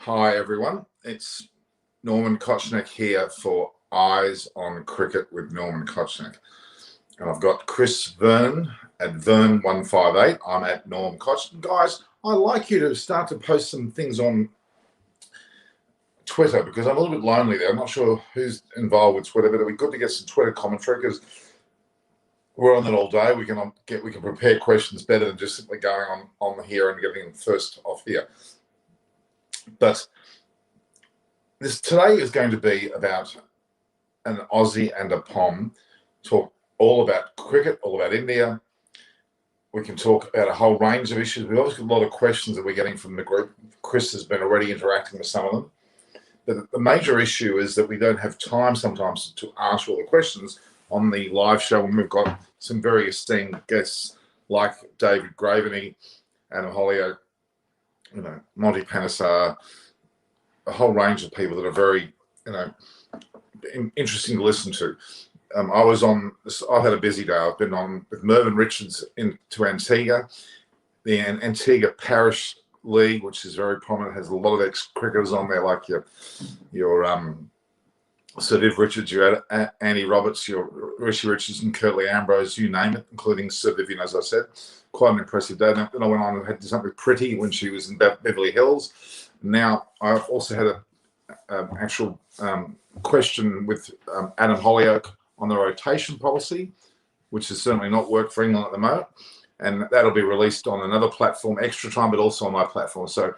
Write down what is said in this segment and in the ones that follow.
Hi everyone, it's Norman Kochnick here for Eyes on Cricket with Norman Kochnick. And I've got Chris Vernon at Vern158. I'm at Norm Kochnick. Guys, I'd like you to start to post some things on Twitter because I'm a little bit lonely there. I'm not sure who's involved with Twitter, but it'd be good to get some Twitter commentary because we're on that all day. We can prepare questions better than just simply going on here and getting them first off here. But this today is going to be about an Aussie and a POM. Talk all about cricket, all about India. We can talk about a whole range of issues. We've obviously got a lot of questions that we're getting from the group. Chris has been already interacting with some of them. But the major issue is that we don't have time sometimes to answer all the questions on the live show when we've got some very esteemed guests like David Graveney, Adam Holyoke, Monty Panesar, a whole range of people that are very, interesting to listen to. I've had a busy day. I've been on with Mervyn Richards into Antigua, the Antigua Parish League, which is very prominent, has a lot of ex-cricketers on there, like your Sir Viv Richards, your Andy Roberts, your Rishi Richards and Curtly Ambrose, you name it, including Sir Vivian, as I said. Quite an impressive day. Then I went on and had something pretty when she was in Beverly Hills. Now, I've also had an actual question with Adam Holyoke on the rotation policy, which has certainly not worked for England at the moment. And that'll be released on another platform, Extra Time, but also on my platform. So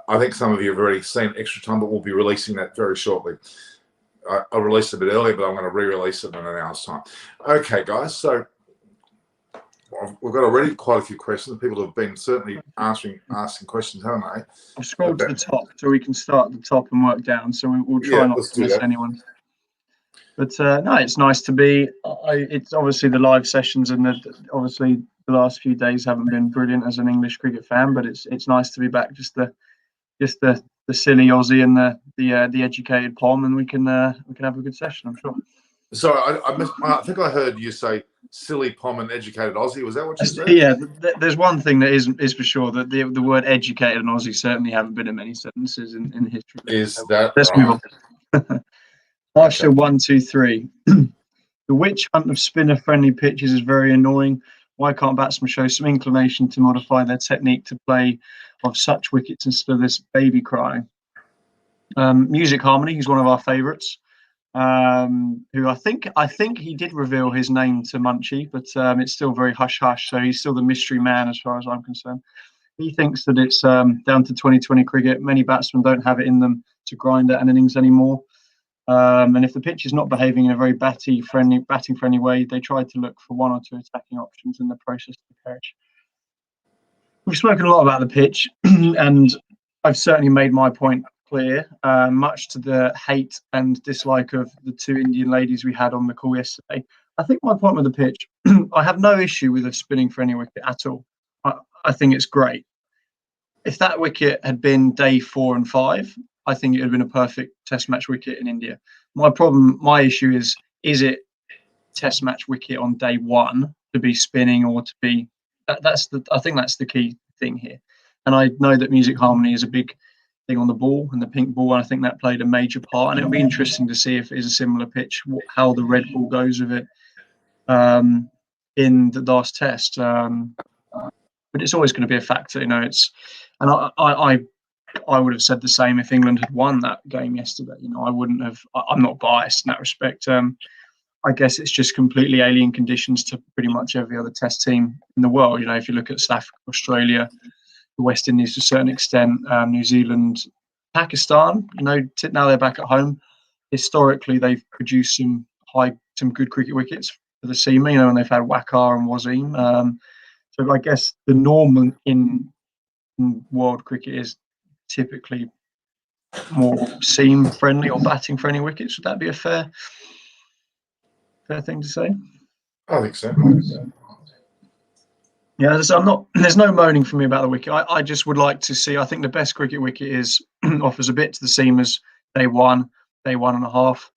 I think some of you have already seen Extra Time, but we'll be releasing that very shortly. I released it a bit earlier, but I'm going to re-release it in an hour's time. Okay, guys, so we've got already quite a few questions. People have been certainly asking questions, haven't they? I've scrolled to the top so we can start at the top and work down. So we'll try not to miss anyone. But no, it's nice to be. It's obviously the live sessions and obviously the last few days haven't been brilliant as an English cricket fan. But it's nice to be back. Just the silly Aussie and the educated POM, and we can have a good session, I'm sure. So I think I heard you say silly POM and educated Aussie. Was that what you said? Yeah, there's one thing that is for sure, that the word educated and Aussie certainly haven't been in many sentences in history. Is that Let's move on. Marshall 1, 2, 3. The witch hunt of spinner-friendly pitches is very annoying. Why can't batsmen show some inclination to modify their technique to play of such wickets instead of this baby crying? Music Harmony, who's one of our favourites, who I think he did reveal his name to Munchie, but it's still very hush-hush, so he's still the mystery man as far as I'm concerned. He thinks that it's down to 2020 cricket. Many batsmen don't have it in them to grind at an innings anymore. And if the pitch is not behaving in a very batting friendly way, they try to look for one or two attacking options in the process to perish. We've spoken a lot about the pitch, and I've certainly made my point clear, much to the hate and dislike of the two Indian ladies we had on the call yesterday. I think my point with the pitch, I have no issue with a spinning for any wicket at all. I think it's great. If that wicket had been day 4 and 5, I think it would have been a perfect test match wicket in India. My issue is it test match wicket on day 1 to be spinning or to be, I think that's the key thing here. And I know that Music Harmony is a big thing on the ball and the pink ball, and I think that played a major part. And it'll be interesting to see if it is a similar pitch, how the red ball goes with it in the last test. But it's always going to be a factor, and I would have said the same if England had won that game yesterday. I wouldn't have. I'm not biased in that respect. I guess it's just completely alien conditions to pretty much every other test team in the world. If you look at South Africa, Australia, the West Indies to a certain extent, New Zealand, Pakistan, now they're back at home. Historically, they've produced some good cricket wickets for the seamer, and they've had Waqar and Wasim. So I guess the norm in world cricket is typically more seam friendly or batting friendly wickets. Would that be a fair thing to say? I think so. Yeah, there's no moaning for me about the wicket. I just would like to see, I think the best cricket wicket offers a bit to the seamers day 1, day 1.5,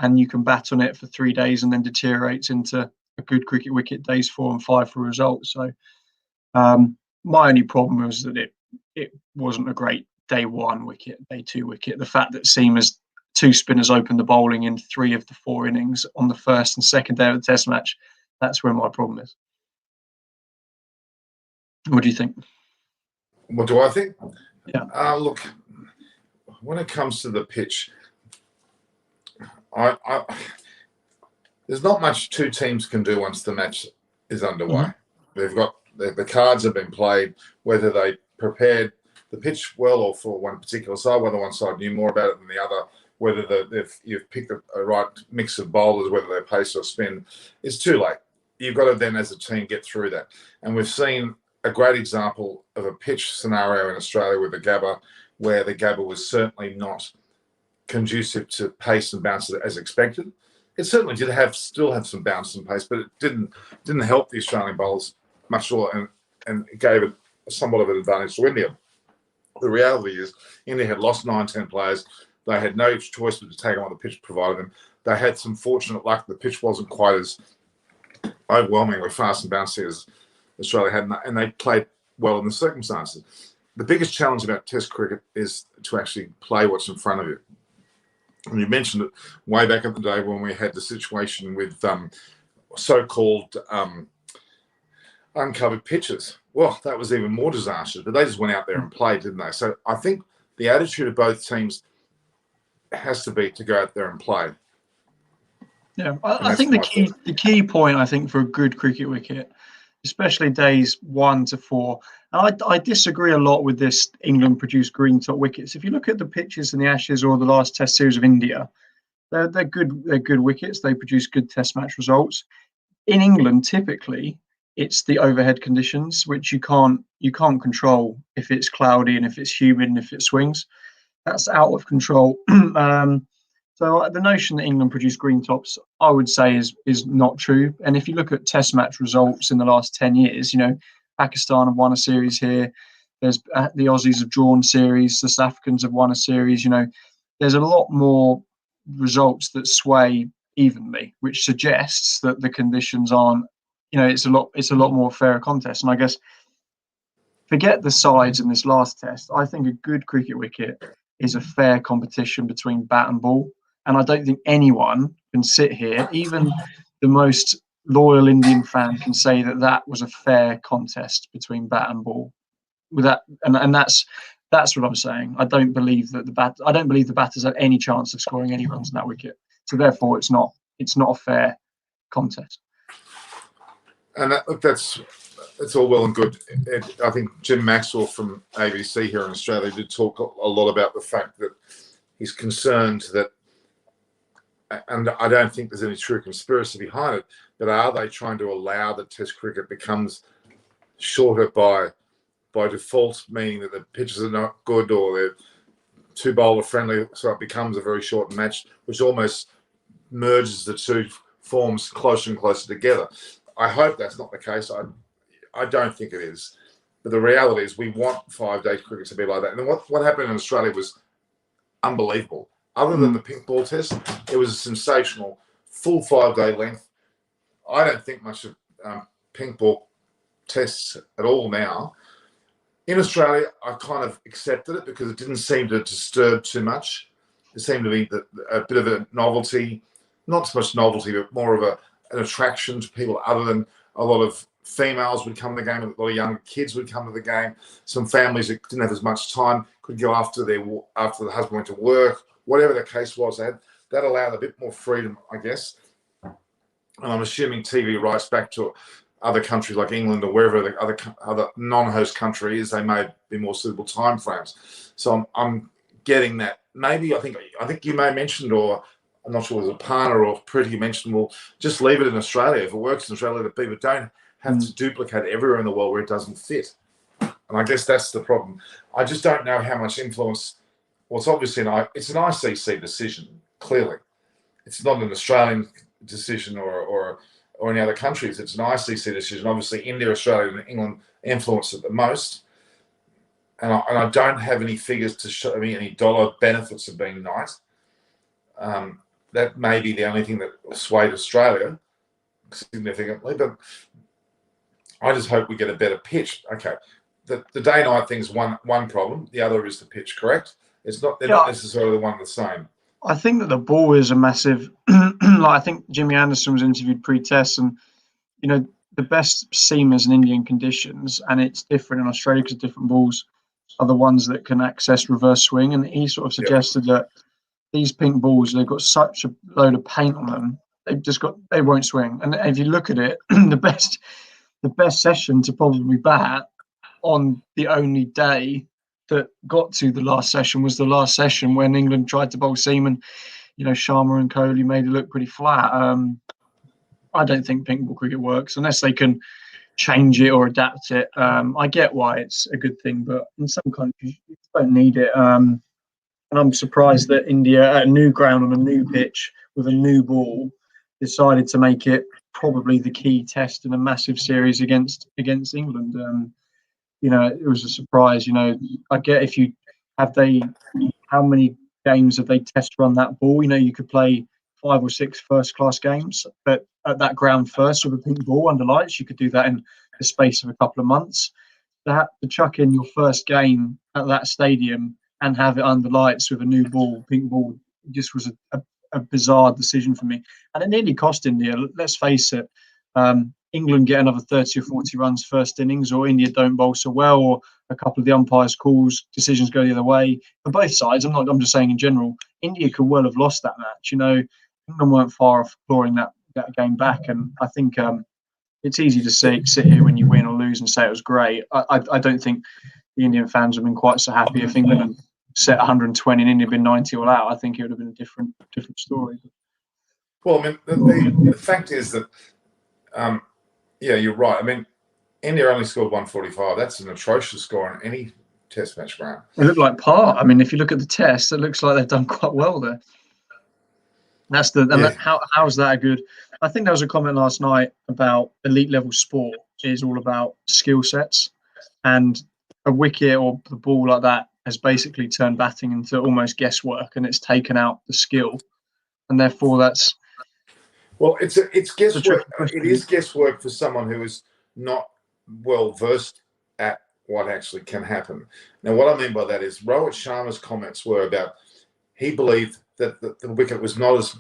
and you can bat on it for 3 days and then deteriorates into a good cricket wicket days 4 and 5 for results. So my only problem was that it wasn't a great day 1 wicket, day 2 wicket. The fact that seamers 2 spinners opened the bowling in 3 of the 4 innings on the first and second day of the Test match, that's where my problem is. What do you think? What do I think? Yeah. Look, when it comes to the pitch, there's not much 2 teams can do once the match is underway. They've got the cards have been played, whether they prepared the pitch well or for one particular side, whether one side knew more about it than the other, whether you've picked a right mix of bowlers, whether they're pace or spin. It's too late. You've got to then, as a team, get through that. And we've seen a great example of a pitch scenario in Australia with the Gabba, where the Gabba was certainly not conducive to pace and bounce as expected. It certainly did still have some bounce and pace, but it didn't help the Australian bowlers much at all, and it gave it somewhat of an advantage to India. The reality is, India had lost 9-10 players. They had no choice but to take on what the pitch provided them. They had some fortunate luck. The pitch wasn't quite as overwhelmingly fast and bouncy as Australia had, and they played well in the circumstances. The biggest challenge about Test cricket is to actually play what's in front of you. And you mentioned it way back in the day when we had the situation with so-called uncovered pitches. Well, that was even more disastrous, but they just went out there and played, didn't they? So I think the attitude of both teams has to be to go out there and play. Yeah, I think the key point, I think, for a good cricket wicket, especially days 1 to 4, and I disagree a lot with this England produced green top wickets. If you look at the pitches in the Ashes or the last Test series of India, they're good. They're good wickets. They produce good Test match results. In England, typically, it's the overhead conditions, which you can't control. If it's cloudy and if it's humid and if it swings, that's out of control. So the notion that England produced green tops, I would say, is not true. And if you look at Test match results in the last 10 years, Pakistan have won a series here. There's the Aussies have drawn series. The South Africans have won a series. There's a lot more results that sway evenly, which suggests that the conditions aren't. It's a lot more fairer contest. And I guess, forget the sides in this last Test. I think a good cricket wicket is a fair competition between bat and ball. And I don't think anyone can sit here, even the most loyal Indian fan can say that was a fair contest between bat and ball. With that, and that's what I'm saying. I don't believe the batters have any chance of scoring any runs in that wicket. So therefore, it's not a fair contest. And that's all well and good. I think Jim Maxwell from ABC here in Australia did talk a lot about the fact that he's concerned that, and I don't think there's any true conspiracy behind it, but are they trying to allow that Test cricket becomes shorter by default, meaning that the pitches are not good or they're too bowler friendly, so it becomes a very short match, which almost merges the two forms closer and closer together. I hope that's not the case. I don't think it is. But the reality is we want 5-day cricket to be like that. And then what happened in Australia was unbelievable. Other than the pink ball test, it was a sensational full 5-day length. I don't think much of pink ball tests at all now. In Australia, I kind of accepted it because it didn't seem to disturb too much. It seemed to be a bit of a novelty, not so much novelty, but more of an attraction to people other than a lot of females would come to the game, a lot of young kids would come to the game. Some families that didn't have as much time could go after the husband went to work, whatever the case was. That allowed a bit more freedom, I guess. And I'm assuming TV rights back to other countries like England or wherever the other non-host country is, they may be more suitable time frames. So I'm getting that. Maybe I think you may have mentioned, or I'm not sure it was a partner or Pretty mentioned, well, just leave it in Australia. If it works in Australia, that people don't have to duplicate everywhere in the world where it doesn't fit. And I guess that's the problem. I just don't know how much influence. Well, it's obviously it's an ICC decision, clearly. It's not an Australian decision or any other countries. It's an ICC decision. Obviously, India, Australia, and England influence it the most. And I don't have any figures to show me any dollar benefits of being nice. That may be the only thing that swayed Australia significantly. But I just hope we get a better pitch. Okay, the day-night thing's one problem. The other is the pitch, correct? It's not. They're Yeah. not necessarily one and the same. I think that the ball is a massive. Like, I think Jimmy Anderson was interviewed pre-test, and the best seamers in Indian conditions, and it's different in Australia because different balls are the ones that can access reverse swing. And he sort of suggested that these pink balls, they've got such a load of paint on them, they won't swing. And if you look at it, the best session to probably bat on the only day that got to the last session was the last session when England tried to bowl seam, and Sharma and Kohli made it look pretty flat. I don't think pink ball cricket works unless they can change it or adapt it. I get why it's a good thing, but in some countries you don't need it. And I'm surprised that India, at a new ground on a new pitch with a new ball, decided to make it probably the key test in a massive series against England. It was a surprise. I get if you how many games have they test run that ball? You could play 5 or 6 first-class games, but at that ground first with a pink ball under lights, you could do that in the space of a couple of months. To chuck in your first game at that stadium and have it under lights with a new ball, pink ball, just was a bizarre decision for me. And it nearly cost India. Let's face it, England get another 30 or 40 runs first innings, or India don't bowl so well, or a couple of the umpires' decisions go the other way. For both sides, I'm just saying in general, India could well have lost that match. England weren't far off clawing that game back, and I think it's easy to sit here when you win or lose and say it was great. I don't think the Indian fans have been quite so happy if England had set 120 and India had been 90 all out. I think it would have been a different story. Well, I mean, the fact is that, you're right. I mean, India only scored 145. That's an atrocious score in any Test match, Graham. It looked like par. I mean, if you look at the test, it looks like they've done quite well there. How's that a good? I think there was a comment last night about elite level sport is all about skill sets, and a wicket or the ball like that has basically turned batting into almost guesswork, and it's taken out the skill, and therefore that's. Well, it's guesswork. It is guesswork for someone who is not well versed at what actually can happen. Now, what I mean by that is Rohit Sharma's comments were about he believed that the wicket was not as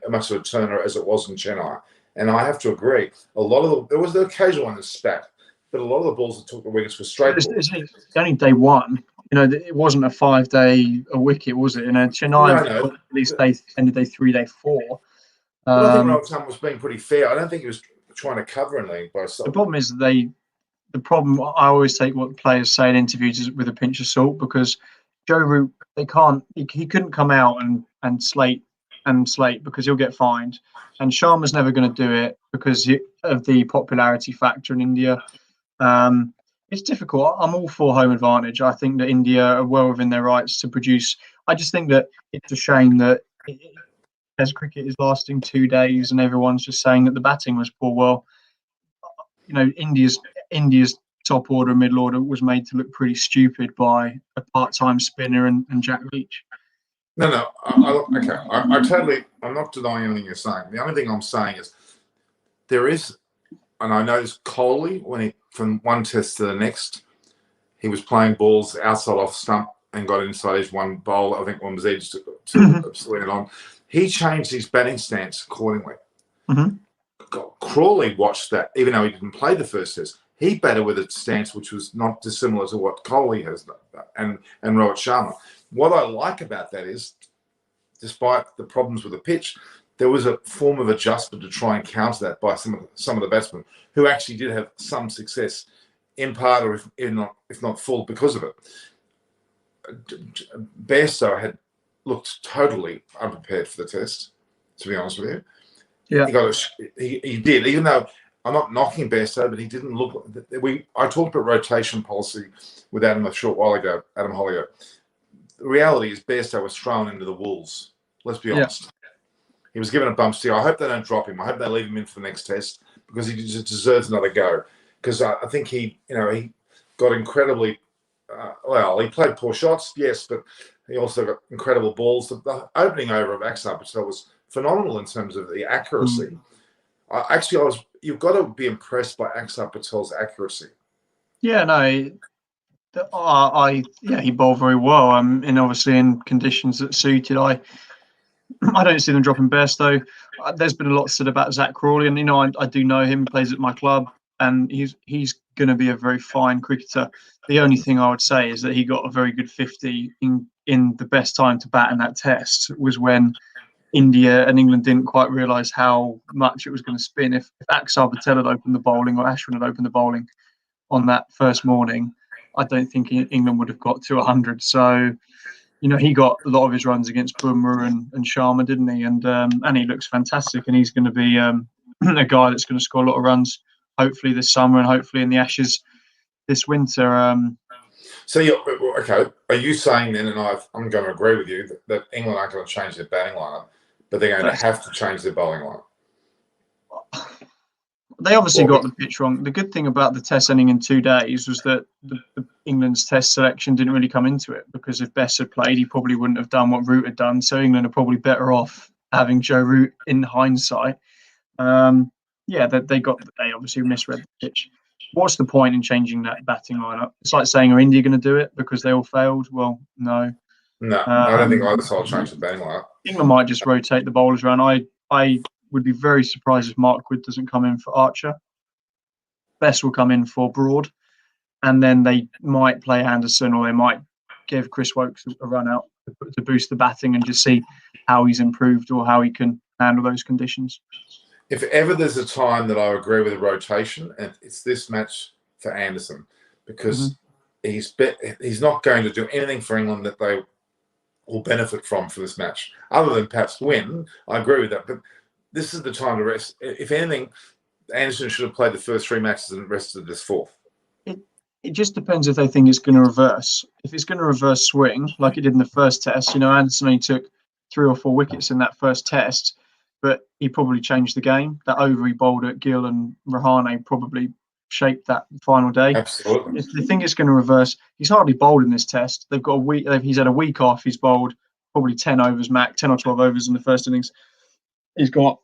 much of a turner as it was in Chennai, and I have to agree. There was the occasional one that spat, but a lot of the balls that took the wickets were straight balls. It's only day one. It wasn't a 5-day wicket, was it? Chennai at least ended day 3, day 4. But I think Rohit Sharma was being pretty fair. I don't think he was trying to cover anything by something. The problem is I always take what players say in interviews with a pinch of salt, because Joe Root, he couldn't come out and slate because he'll get fined, and Sharma's never going to do it because of the popularity factor in India. It's difficult. I'm all for home advantage. I think that India are well within their rights to produce. I just think that it's a shame that Test cricket is lasting 2 days and everyone's just saying that the batting was poor. Well, India's top order and middle order was made to look pretty stupid by a part-time spinner and Jack Leach. No. Okay. I'm not denying anything you're saying. The only thing I'm saying is there is, and I noticed Kohli, from one test to the next, he was playing balls outside off stump and got inside his one bowl. I think one was edged to swing it on. He changed his batting stance accordingly. Mm-hmm. Crawley watched that, even though he didn't play the first test. He batted with a stance which was not dissimilar to what Kohli has done, and Rohit Sharma. What I like about that is, despite the problems with the pitch, there was a form of adjustment to try and counter that by some of the batsmen who actually did have some success, in part or if not full, because of it. Bairstow had looked totally unprepared for the test, to be honest with you. Yeah, he did, even though I'm not knocking Bairstow, but he didn't look. I talked about rotation policy with Adam a short while ago, Adam Hollier. The reality is Bairstow was thrown into the wolves. Let's be honest. Yeah. He was given a bump steer. I hope they don't drop him. I hope they leave him in for the next test because he deserves another go. Because I think he got incredibly he played poor shots, yes, but he also got incredible balls. The opening over of Axar Patel was phenomenal in terms of the accuracy. You've got to be impressed by Axar Patel's accuracy. Yeah, no, Yeah, he bowled very well. And obviously in conditions that suited. I don't see them dropping Bairstow. There's been a lot said about Zach Crawley, and I do know him. He plays at my club, and he's going to be a very fine cricketer. The only thing I would say is that he got a very good 50 in the best time to bat in that test was when India and England didn't quite realise how much it was going to spin. If Axar Patel had opened the bowling or Ashwin had opened the bowling on that first morning, I don't think England would have got to 100. So, he got a lot of his runs against Bumrah and Sharma, didn't he? And he looks fantastic, and he's going to be a guy that's going to score a lot of runs, hopefully this summer and hopefully in the Ashes this winter. So, okay, are you saying then, and I'm going to agree with you, that England aren't going to change their batting lineup, but they're going to have to change their bowling lineup? They obviously got the pitch wrong. The good thing about the test ending in 2 days was that England's test selection didn't really come into it, because if Bess had played, he probably wouldn't have done what Root had done. So England are probably better off having Joe Root in hindsight. They obviously misread the pitch. What's the point in changing that batting lineup? It's like saying, are India going to do it because they all failed? Well, no. No, I don't think either side will change the batting lineup. England might just rotate the bowlers around. I would be very surprised if Mark Wood doesn't come in for Archer. Bess will come in for Broad, and then they might play Anderson, or they might give Chris Wokes a run out to boost the batting and just see how he's improved or how he can handle those conditions. If ever there's a time that I agree with a rotation, and it's this match for Anderson, because he's not going to do anything for England that they will benefit from for this match, other than perhaps win. I agree with that, but this is the time to rest. If anything, Anderson should have played the first 3 matches and rested this 4th. It just depends if they think it's going to reverse. If it's going to reverse swing, like it did in the first test, Anderson only took 3 or 4 wickets in that first test, but he probably changed the game. That over he bowled at Gill and Rahane probably shaped that final day. Absolutely. If they think it's going to reverse, he's hardly bowled in this test. They've got a week. He's had a week off. He's bowled probably 10 overs max, 10 or 12 overs in the first innings. He's got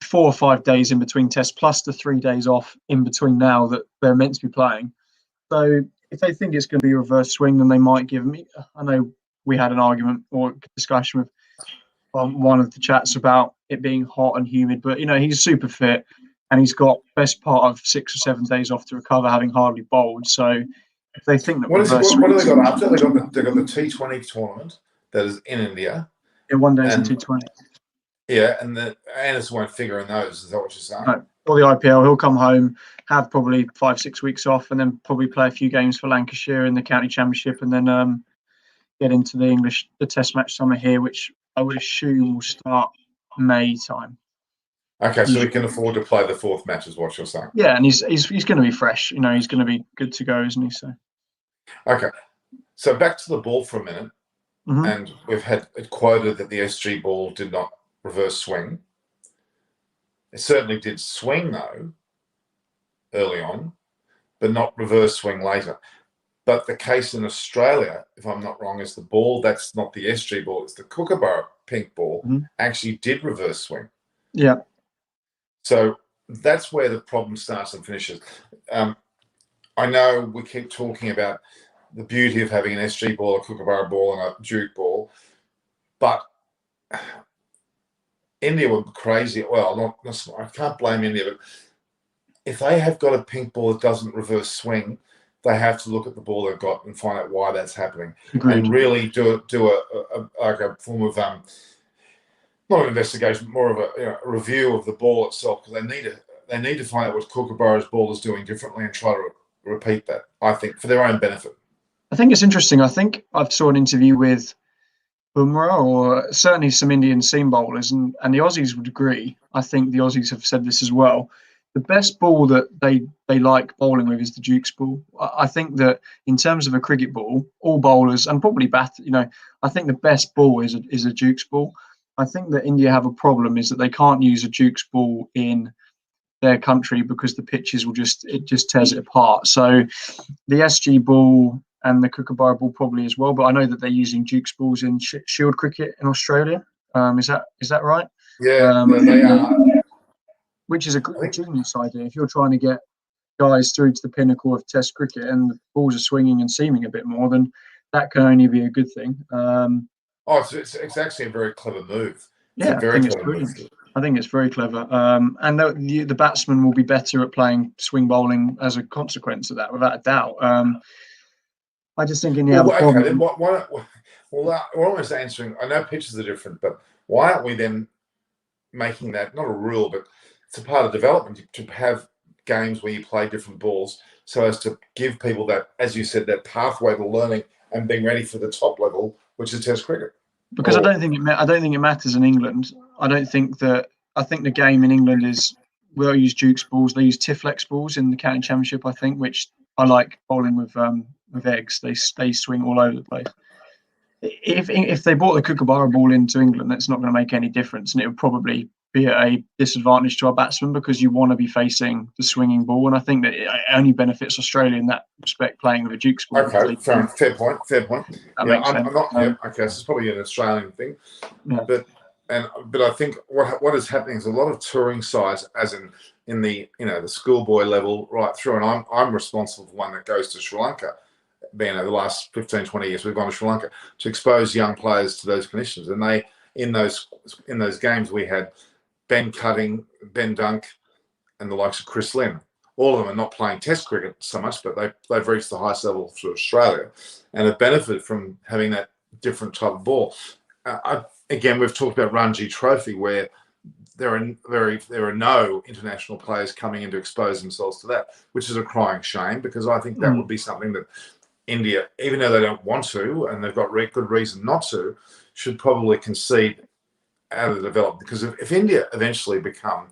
4 or 5 days in between tests, plus the 3 days off in between now that they're meant to be playing. So if they think it's going to be a reverse swing, then they might give me. I know we had an argument or discussion with one of the chats about it being hot and humid, but he's super fit and he's got best part of 6 or 7 days off to recover, having hardly bowled. So if they think that what do they got after? They got the T20 tournament that is in India. Yeah, 1 day and T20. Yeah, and Anderson won't figure in those. Is that what you're saying? No. Or the IPL, he'll come home, have probably 5-6 weeks off, and then probably play a few games for Lancashire in the county championship, and then get into the Test match summer here, which I would assume will start May time. Okay, so he can afford to play the 4th match, is what you're saying. Yeah, and he's going to be fresh. He's going to be good to go, isn't he? So. Okay, so back to the ball for a minute, and we've had it quoted that the SG ball did not reverse swing. It certainly did swing, though, early on, but not reverse swing later. But the case in Australia, if I'm not wrong, is the ball that's not the SG ball, it's the Kookaburra pink ball, actually did reverse swing. Yeah. So that's where the problem starts and finishes. I know we keep talking about the beauty of having an SG ball, a Kookaburra ball, and a Duke ball, but India were crazy. Well, I can't blame India, but if they have got a pink ball that doesn't reverse swing, they have to look at the ball they've got and find out why that's happening. Agreed. And really do a form of not an investigation, but more of a review of the ball itself, because they need to find out what Kookaburra's ball is doing differently and try to repeat that, I think, for their own benefit. I think it's interesting. I think I saw an interview with Bumrah, or certainly some Indian seam bowlers, and the Aussies would agree. I think the Aussies have said this as well. The best ball that they like bowling with is the Duke's ball. I think that in terms of a cricket ball, all bowlers and probably I think the best ball is a Duke's ball. I think that India have a problem is that they can't use a Duke's ball in their country because the pitches it just tears it apart. So the SG ball and the Kookaburra ball probably as well, but I know that they're using Duke's balls in Shield cricket in Australia. Is that right? Yeah, they are. Which is a genius idea. If you're trying to get guys through to the pinnacle of Test cricket and the balls are swinging and seaming a bit more, then that can only be a good thing. It's actually a very clever move. Yeah, I think it's brilliant. I think it's very clever. And the batsman will be better at playing swing bowling as a consequence of that, without a doubt. I just think India have a problem. Okay, then we're almost answering. I know pitches are different, but why aren't we then making that not a rule, but it's a part of development to have games where you play different balls, so as to give people that, as you said, that pathway to learning and being ready for the top level, which is Test cricket. Because I don't think it matters in England. I think the game in England is, we'll use Duke's balls. They use Tiflex balls in the county championship, I think, which I like bowling with eggs. They swing all over the place. If they brought the Kookaburra ball into England, that's not going to make any difference, and it would probably be a disadvantage to our batsmen because you want to be facing the swinging ball, and I think that it only benefits Australia in that respect playing with a Duke's ball. Okay, fair point. That makes sense. I'm not. Okay, this is probably an Australian thing, but I think what is happening is a lot of touring sides, as in the the schoolboy level right through, and I'm responsible for one that goes to Sri Lanka. Being over the last 15, 20 years, we've gone to Sri Lanka to expose young players to those conditions. And they, in those games, we had Ben Cutting, Ben Dunk, and the likes of Chris Lynn. All of them are not playing Test cricket so much, but they've reached the highest level for Australia and have benefited from having that different type of ball. Again, we've talked about Ranji Trophy, where there are no international players coming in to expose themselves to that, which is a crying shame, because I think that would be something that India, even though they don't want to, and they've got good reason not to, should probably concede out of the development. Because if India eventually become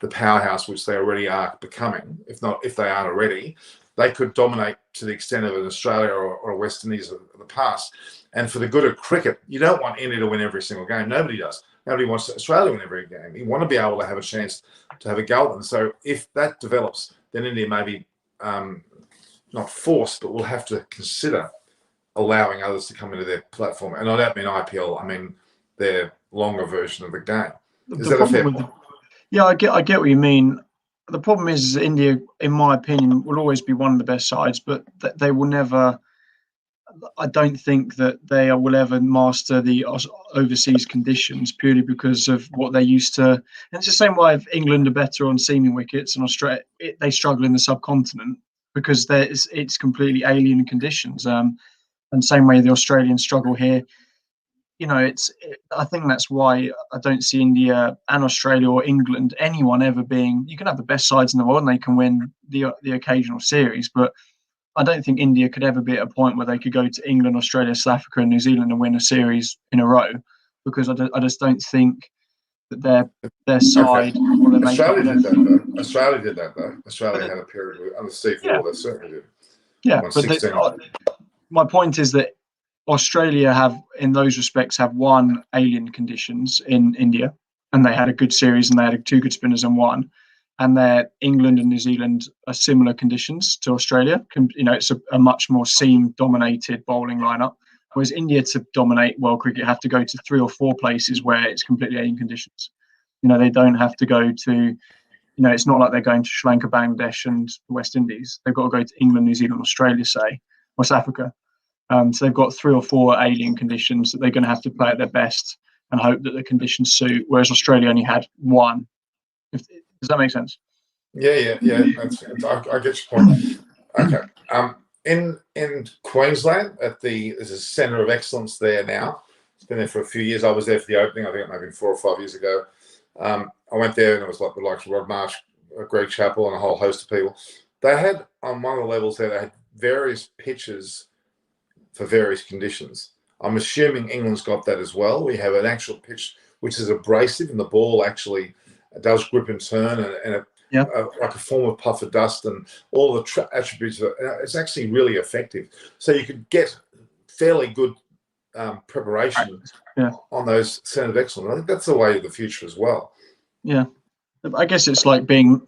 the powerhouse which they already are becoming, if they aren't already, they could dominate to the extent of an Australia or a West Indies of the past. And for the good of cricket, you don't want India to win every single game. Nobody does. Nobody wants Australia to win every game. You want to be able to have a chance to have a go at them. So if that develops, then India may be not forced, but will have to consider allowing others to come into their platform. And I don't mean IPL, I mean their longer version of the game. Is that a fair point? Yeah, I get what you mean. The problem is India, in my opinion, will always be one of the best sides, but they will never. I don't think that they will ever master the overseas conditions purely because of what they're used to. And it's the same way if England are better on seaming wickets and Australia, they struggle in the subcontinent because it's completely alien conditions. And same way the Australians struggle here. I think that's why I don't see India and Australia or England, anyone ever being. You can have the best sides in the world and they can win the occasional series, but I don't think India could ever be at a point where they could go to England, Australia, South Africa, and New Zealand and win a series in a row, because I just don't think that their side. Okay. Australia did that though. Australia had a period under Steve Waugh. They certainly did. Yeah, but my point is that Australia in those respects, have won alien conditions in India, and they had a good series, and they had two good spinners and won. And England and New Zealand are similar conditions to Australia. It's a much more seam-dominated bowling lineup. Whereas India, to dominate world cricket, have to go to 3 or 4 places where it's completely alien conditions. They don't have to go to. It's not like they're going to Sri Lanka, Bangladesh, and the West Indies. They've got to go to England, New Zealand, Australia, say, or South Africa. So they've got 3 or 4 alien conditions that they're going to have to play at their best and hope that the conditions suit. Whereas Australia only had 1. Does that make sense? Yeah. I get your point. Okay. In Queensland, there's a centre of excellence there now. It's been there for a few years. I was there for the opening. I think maybe 4 or 5 years ago. I went there, and it was like the likes of Rod Marsh, Greg Chappell, and a whole host of people. They had on one of the levels there. They had various pitches for various conditions. I'm assuming England's got that as well. We have an actual pitch which is abrasive, and the ball actually does grip and turn, and like a form of puff of dust, and all the attributes. It's actually really effective. So you could get fairly good preparation on those centres of excellence. I think that's the way of the future as well. Yeah. I guess it's like being,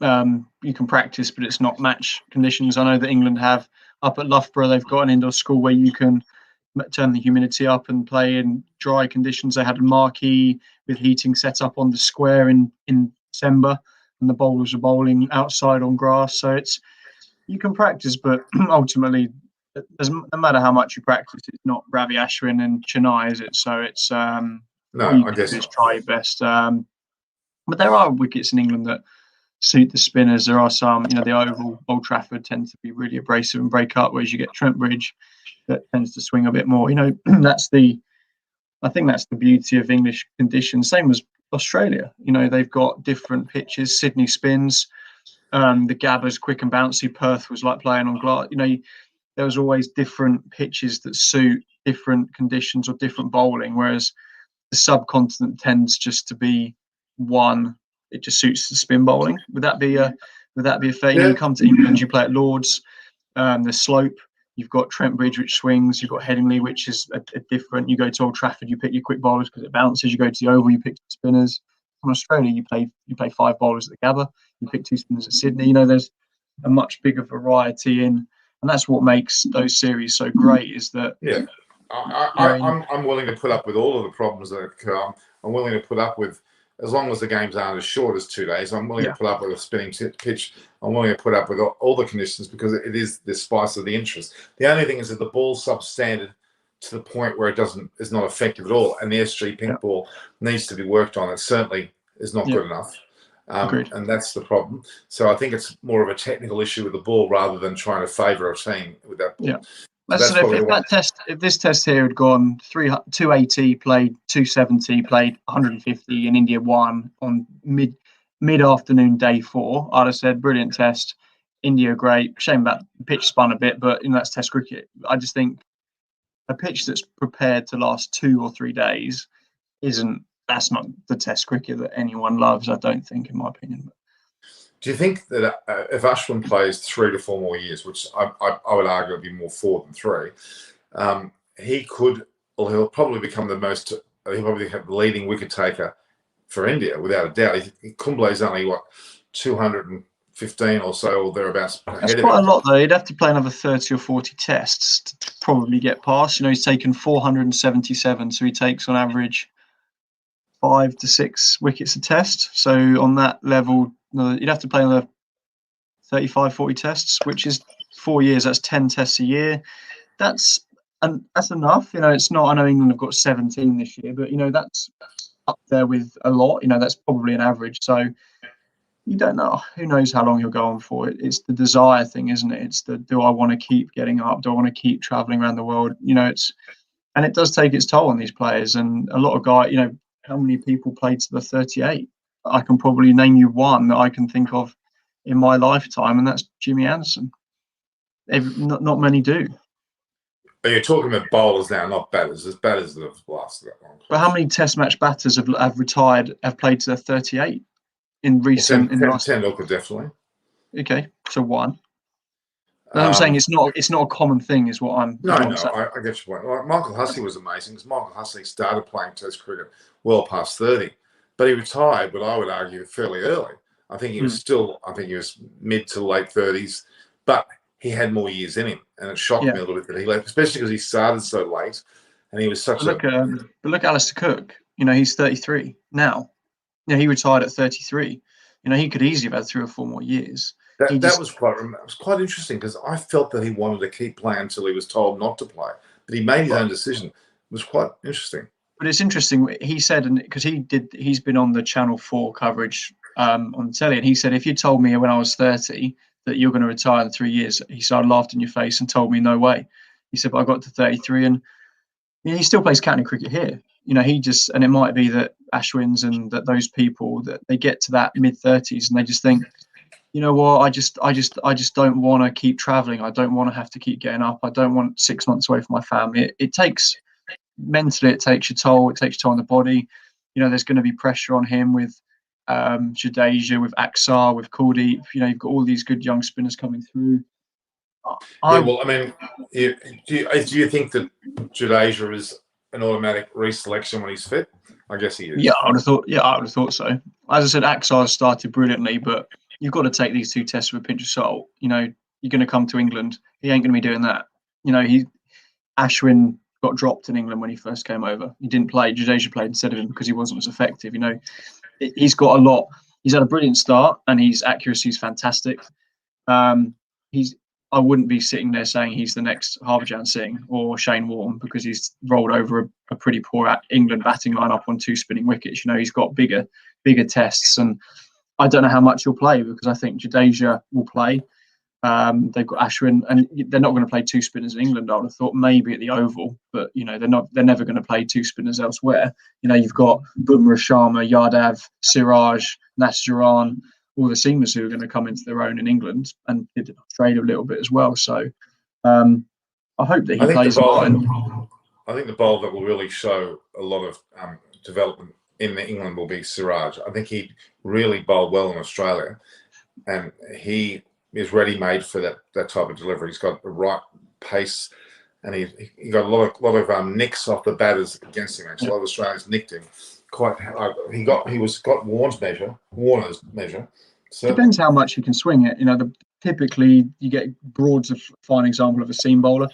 you can practice, but it's not match conditions. I know that England have, up at Loughborough, they've got an indoor school where you can turn the humidity up and play in dry conditions. They had a marquee with heating set up on the square in December, and the bowlers were bowling outside on grass. So You can practice, but ultimately, no matter how much you practice, it's not Ravi Ashwin and Chennai, is it? So it's all No, you I can guess do is not. try your best. But there are wickets in England that suit the spinners. There are some, the Oval, Old Trafford tends to be really abrasive and break up, whereas you get Trent Bridge that tends to swing a bit more. I think that's the beauty of English conditions. Same as Australia. They've got different pitches. Sydney spins. The Gabba's quick and bouncy. Perth was like playing on glass. There was always different pitches that suit different conditions or different bowling, whereas the subcontinent tends just to be one. It just suits the spin bowling. Would that be a fair? Yeah. You come to England, you play at Lords, the slope. You've got Trent Bridge, which swings. You've got Headingley, which is a different. You go to Old Trafford, you pick your quick bowlers because it bounces. You go to the Oval, you pick spinners. From Australia, you play 5 bowlers at the Gabba. You pick 2 spinners at Sydney. There's a much bigger variety in, and that's what makes those series so great. Is that Yeah, I'm willing to put up with all of the problems that occur. I'm willing to put up with, as long as the games aren't as short as 2 days. I'm willing to put up with a spinning pitch. I'm willing to put up with all the conditions because it is the spice of the interest. The only thing is that the ball's substandard to the point where is not effective at all, and the SG pink ball needs to be worked on. It certainly is not good enough. And that's the problem. So I think it's more of a technical issue with the ball rather than trying to favour a team with that ball. Yeah. So that's if this test here had gone 280, played 270, played 150, and India won on mid afternoon day 4, I'd have said brilliant test. India great. Shame about the pitch spun a bit, but that's Test cricket. I just think a pitch that's prepared to last 2 or 3 days that's not the Test cricket that anyone loves. I don't think, in my opinion. Do you think that if Ashwin plays 3 to 4 more years, which I would argue would be more 4 than 3, he'll probably become he'll probably have the leading wicket taker for India without a doubt. Kumble's only 215 or so or thereabouts. That's quite a lot though. He'd have to play another 30 or 40 tests to probably get past. He's taken 477, so he takes on average 5 to 6 wickets a test. So on that level, you'd have to play another 35, 40 tests, which is 4 years. That's 10 tests a year. That's enough. It's not. I know England have got 17 this year, but that's up there with a lot. That's probably an average. So you don't know. Who knows how long he'll go on for? It's the desire thing, isn't it? It's do I want to keep getting up? Do I want to keep traveling around the world? And it does take its toll on these players. And a lot of guys, how many people played to the 38? I can probably name you one that I can think of in my lifetime, and that's Jimmy Anderson. Not many do. But you're talking about bowlers now, not batters. There's batters that have lasted that long. But how many Test match batters have retired, have played to the 38 in recent? Well, 10 definitely. Okay, so one. I'm saying it's not a common thing, is what I'm. No, I get your point. Like Michael Hussey was amazing because Michael Hussey started playing Test cricket well past 30, but he retired. But I would argue fairly early. I think he was mid to late 30s, but he had more years in him, and it shocked me a little bit that he left, especially because he started so late, and he was such But look, Alistair Cook. He's 33 now. He retired at 33. He could easily have had 3 or 4 more years. That was quite interesting because I felt that he wanted to keep playing until he was told not to play, but he made his own decision. It was quite interesting. But it's interesting. He said, because he's been on the Channel 4 coverage on telly, and he said, if you told me when I was 30 that you're going to retire in 3 years, he said, I laughed in your face and told me no way. He said, but I got to 33 and he still plays county cricket here. And it might be that Ashwin's and that those people that they get to that mid 30s and they just think, you know what, I just don't want to keep traveling. I don't want to have to keep getting up. I don't want 6 months away from my family. It takes mentally, it takes your toll. It takes your toll on the body. There's going to be pressure on him with Jadeja, with Aksar, with Kuldeep. You've got all these good young spinners coming through. Do you think that Jadeja is an automatic reselection when he's fit? I guess he is. Yeah, I would have thought so. As I said, Aksar started brilliantly, but you've got to take these 2 tests with a pinch of salt. You're going to come to England. He ain't going to be doing that. Ashwin got dropped in England when he first came over. He didn't play. Jadeja played instead of him because he wasn't as effective. He's got a lot. He's had a brilliant start and his accuracy is fantastic. I wouldn't be sitting there saying he's the next Harbhajan Singh or Shane Warne, because he's rolled over a pretty poor England batting lineup on 2 spinning wickets. You know, he's got bigger tests, and I don't know how much he'll play, because I think Jadeja will play. They've got Ashwin, and they're not going to play 2 spinners in England. I would have thought maybe at the Oval, but you know, they're never going to play 2 spinners elsewhere. You know, you've got Bumrah, Sharma, Yadav, Siraj, Nasjaran, all the seamers who are going to come into their own in England, and did in Australia a little bit as well. So I hope that he plays a lot. I think the bowler that will really show a lot of development in England will be Siraj. I think he really bowled well in Australia, and he is ready-made for that type of delivery. He's got the right pace, and he got a lot of nicks off the batters against him. Actually, a lot of Australians nicked him quite. He got Warner's measure. So depends how much you can swing it. You know, typically you get Broad's a fine example of a seam bowler.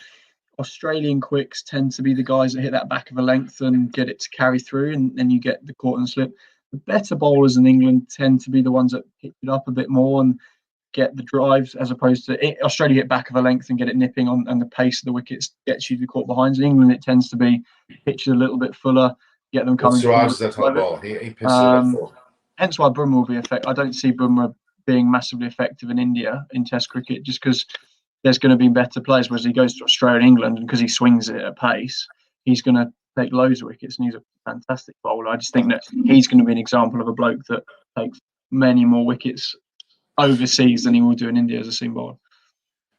Australian quicks tend to be the guys that hit that back of a length and get it to carry through, and then you get the caught and slip. The better bowlers in England tend to be the ones that pick it up a bit more and get the drives, as opposed to Australia get back of a length and get it nipping on, and the pace of the wickets gets you to caught behinds. In England, it tends to be pitches a little bit fuller, get them coming. Siraj is that type of ball. He pitches it forward. Hence why Bumrah will be effective. I don't see Bumrah being massively effective in India in Test cricket, just because there's going to be better players. Whereas he goes to Australia and England, and because he swings it at pace, he's going to take loads of wickets, and he's a fantastic bowler. I just think that he's going to be an example of a bloke that takes many more wickets overseas than he will do in India as a seam bowler.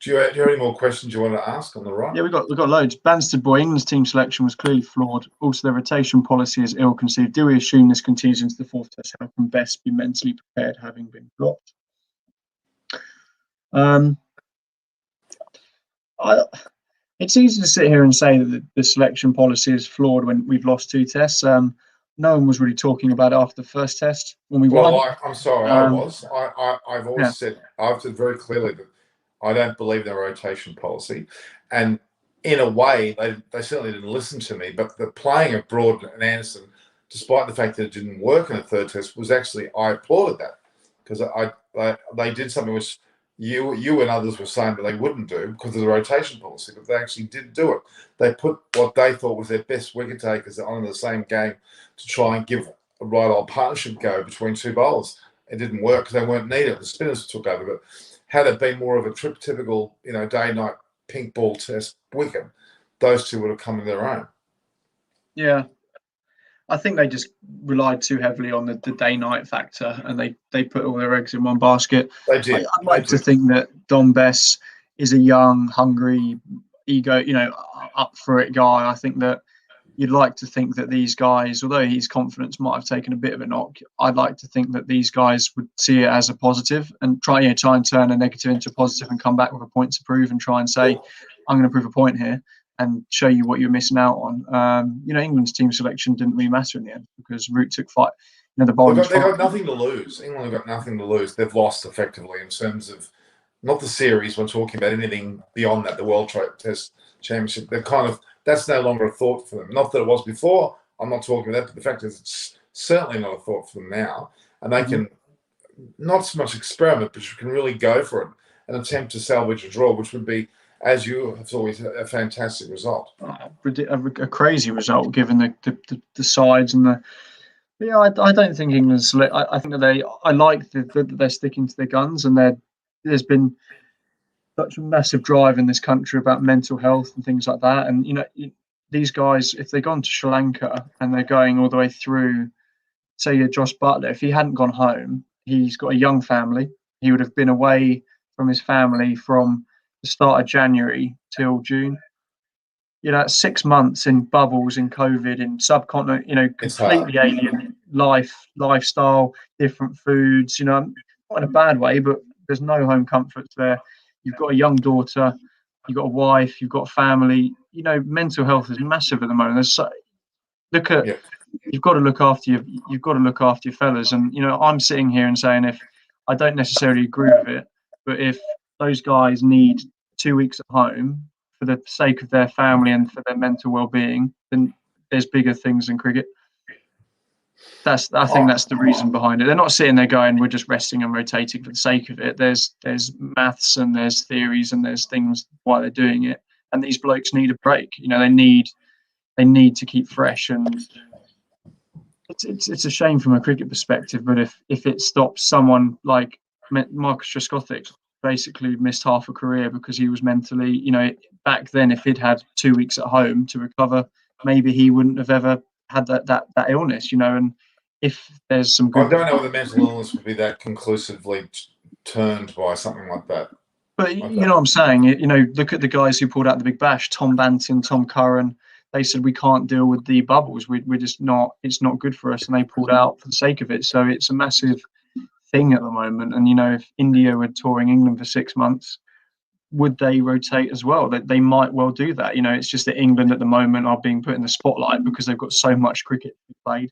Do you have any more questions you want to ask on the right? Yeah, we've got loads. Banstead Boy, England's team selection was clearly flawed. Also, their rotation policy is ill-conceived. Do we assume this continues into the 4th Test? How can best be mentally prepared, having been dropped? It's easy to sit here and say that the selection policy is flawed when we've lost 2 tests. No one was really talking about it after the 1st test when we won. I'm sorry, I was. I've always said, I've said very clearly that I don't believe their rotation policy. And in a way, they certainly didn't listen to me. But the playing of Broad and Anderson, despite the fact that it didn't work in the 3rd test, was actually, I applauded that, because they did something which you and others were saying that they wouldn't do because of the rotation policy, but they actually did do it. They put what they thought was their best wicket takers on the same game to try and give a right old partnership go between 2 bowlers. It didn't work because they weren't needed. The spinners took over. But had it been more of a typical, day-night pink ball test wicket, those 2 would have come in their own. Yeah. I think they just relied too heavily on the day-night factor, and they put all their eggs in one basket. They did. I'd like to think that Dom Bess is a young, hungry, ego, up for it guy. I think that you'd like to think that these guys, although his confidence might have taken a bit of a knock, I'd like to think that these guys would see it as a positive and try and turn a negative into a positive and come back with a point to prove and try and say, I'm going to prove a point here and show you what you're missing out on. England's team selection didn't really matter in the end because Root took fight. The bowling. They've got nothing to lose. England have got nothing to lose. They've lost effectively in terms of not the series. We're talking about anything beyond that. The World Test Championship. They're that's no longer a thought for them. Not that it was before. I'm not talking about that, but the fact is, it's certainly not a thought for them now. And they can not so much experiment, but you can really go for it and attempt to salvage a draw, which would be, as you have always, a fantastic result. A crazy result given the sides and the. Yeah, I don't think England's. I think that I like that they're sticking to their guns, and there's been such a massive drive in this country about mental health and things like that. And these guys, if they've gone to Sri Lanka and they're going all the way through, say, Josh Butler, if he hadn't gone home, he's got a young family. He would have been away from his family from the start of January till June. 6 months in bubbles, in COVID, in subcontinent, completely alien lifestyle, different foods, not in a bad way, but there's no home comforts there. You've got a young daughter, you've got a wife, you've got family. Mental health is massive at the moment. You've got to look after your fellas. And I'm sitting here and saying, if I don't necessarily agree with it, but if those guys need 2 weeks at home for the sake of their family and for their mental well-being, then there's bigger things than cricket. I think that's the reason behind it. They're not sitting there going, we're just resting and rotating for the sake of it. There's maths and there's theories and there's things why they're doing it. And these blokes need a break. They need to keep fresh. And it's a shame from a cricket perspective. But if it stops someone like Marcus Trescothick, basically missed half a career because he was mentally, back then, if he'd had 2 weeks at home to recover, maybe he wouldn't have ever had that illness, and if there's some good... I don't know whether mental illness would be that conclusively turned by something like that. But you know what I'm saying? Look at the guys who pulled out the Big Bash, Tom Banton, Tom Curran. They said, we can't deal with the bubbles. We're just not, it's not good for us. And they pulled out for the sake of it. So it's a massive thing at the moment. And, if India were touring England for 6 months, would they rotate as well? That they might well do that. It's just that England at the moment are being put in the spotlight because they've got so much cricket to be played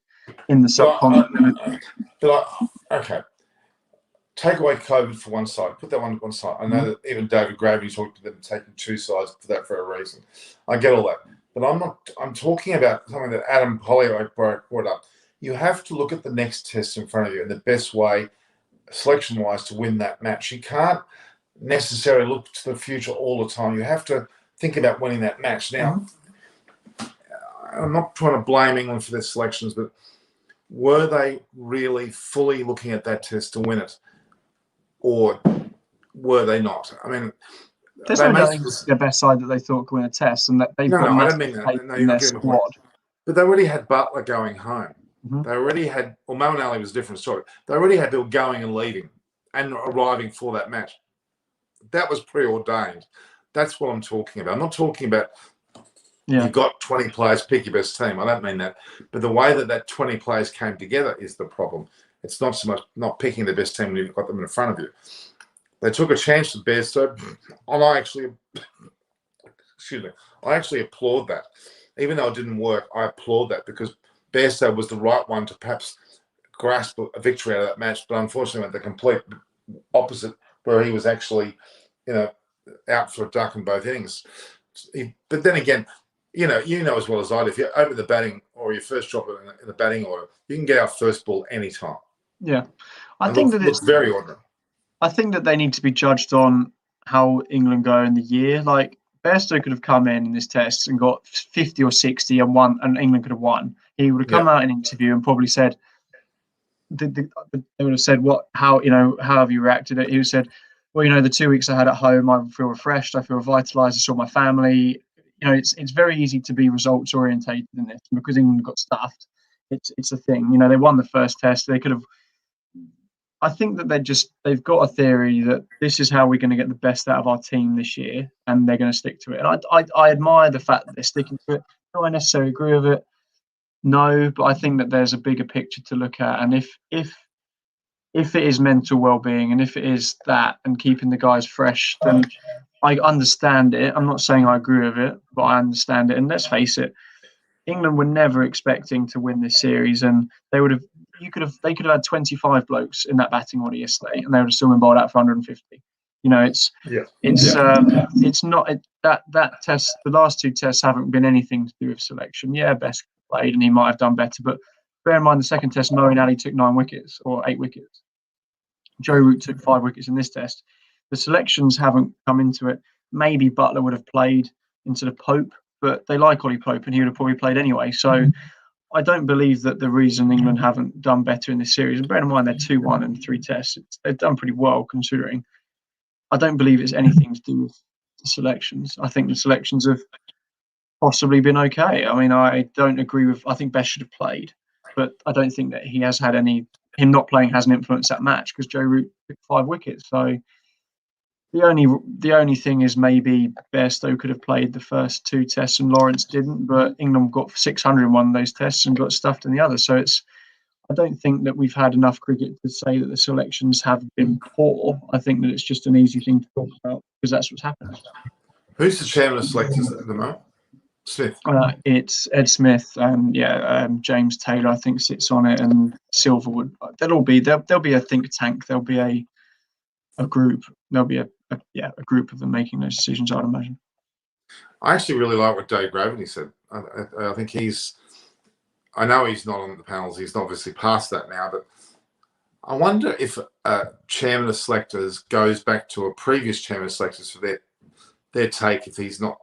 in the subcontinent. Okay. Take away COVID for one side. Put that one to one side. I know that even David Gravity talked to them taking two sides for that for a reason. I get all that. But I'm talking about something that Adam Hollyoak brought up. You have to look at the next test in front of you and the best way, selection-wise, to win that match. You can't necessarily look to the future all the time. You have to think about winning that match. Now, I'm not trying to blame England for their selections, but were they really fully looking at that test to win it? Or were they not? I mean, there's no doubt it's the best side that they thought could win a test, and that they've got I don't mean that. No, in their squad. But they already had Butler going home. Mm-hmm. They already had, well, Mo and Ali was a different story. They already had people going and leaving and arriving for that match. That was preordained. That's what I'm talking about. I'm not talking about you've got 20 players, pick your best team. I don't mean that. But the way that 20 players came together is the problem. It's not so much not picking the best team when you've got them in front of you. They took a chance with Bairstow, and I actually applaud that. Even though it didn't work, I applaud that because Bairstow was the right one to perhaps grasp a victory out of that match, but unfortunately went the complete opposite, where he was actually, out for a duck in both innings. But then again, you know as well as I do, if you open the batting or your first drop in the batting order, you can get our first ball anytime. Yeah, I think that it's very ordinary. I think that they need to be judged on how England go in the year. Like Bairstow could have come in this test and got 50 or 60 and won, and England could have won. He would have come out in an interview and probably said, they would have said, how have you reacted? He would have said, well, the 2 weeks I had at home, I feel refreshed, I feel vitalised, I saw my family. It's very easy to be results orientated in this because England got stuffed. It's a thing. They won the first test. They could have. I think that they've got a theory that this is how we're going to get the best out of our team this year, and they're going to stick to it. And I admire the fact that they're sticking to it. Do I necessarily agree with it? No, but I think that there's a bigger picture to look at. And if it is mental well-being and if it is that and keeping the guys fresh, then I understand it. I'm not saying I agree with it, but I understand it. And let's face it, England were never expecting to win this series, and they could have had 25 blokes in that batting order yesterday, and they would have still been bowled out for 150. It's not that test. The last two tests haven't been anything to do with selection. Yeah, Best played, and he might have done better, but bear in mind the second test, Mo and Ali took 9 wickets or 8 wickets. Joe Root took 5 wickets in this test. The selections haven't come into it. Maybe Butler would have played instead of Pope, but they like Ollie Pope, and he would have probably played anyway. So I don't believe that the reason England haven't done better in this series, and bear in mind they're 2-1 in 3 tests, they've done pretty well considering. I don't believe it's anything to do with the selections. I think the selections have possibly been okay. I mean, I don't agree with. I think Best should have played, but I don't think that he has had any. Him not playing hasn't influenced that match because Joe Root took 5 wickets. So the only thing is maybe Bairstow could have played the first 2 tests and Lawrence didn't, but England got 600 in one of those tests and got stuffed in the other. So I don't think that we've had enough cricket to say that the selections have been poor. I think that it's just an easy thing to talk about because that's what's happened. Who's the chairman of selectors at the moment? Smith. It's Ed Smith and James Taylor, I think, sits on it, and Silverwood. There'll be a think tank. There'll be a group. There'll be a group of them making those decisions, I'd imagine. I actually really like what Dave Gravity said. I think he's I know he's not on the panels. He's obviously past that now, but I wonder if chairman of selectors goes back to a previous chairman of selectors for their take if he's not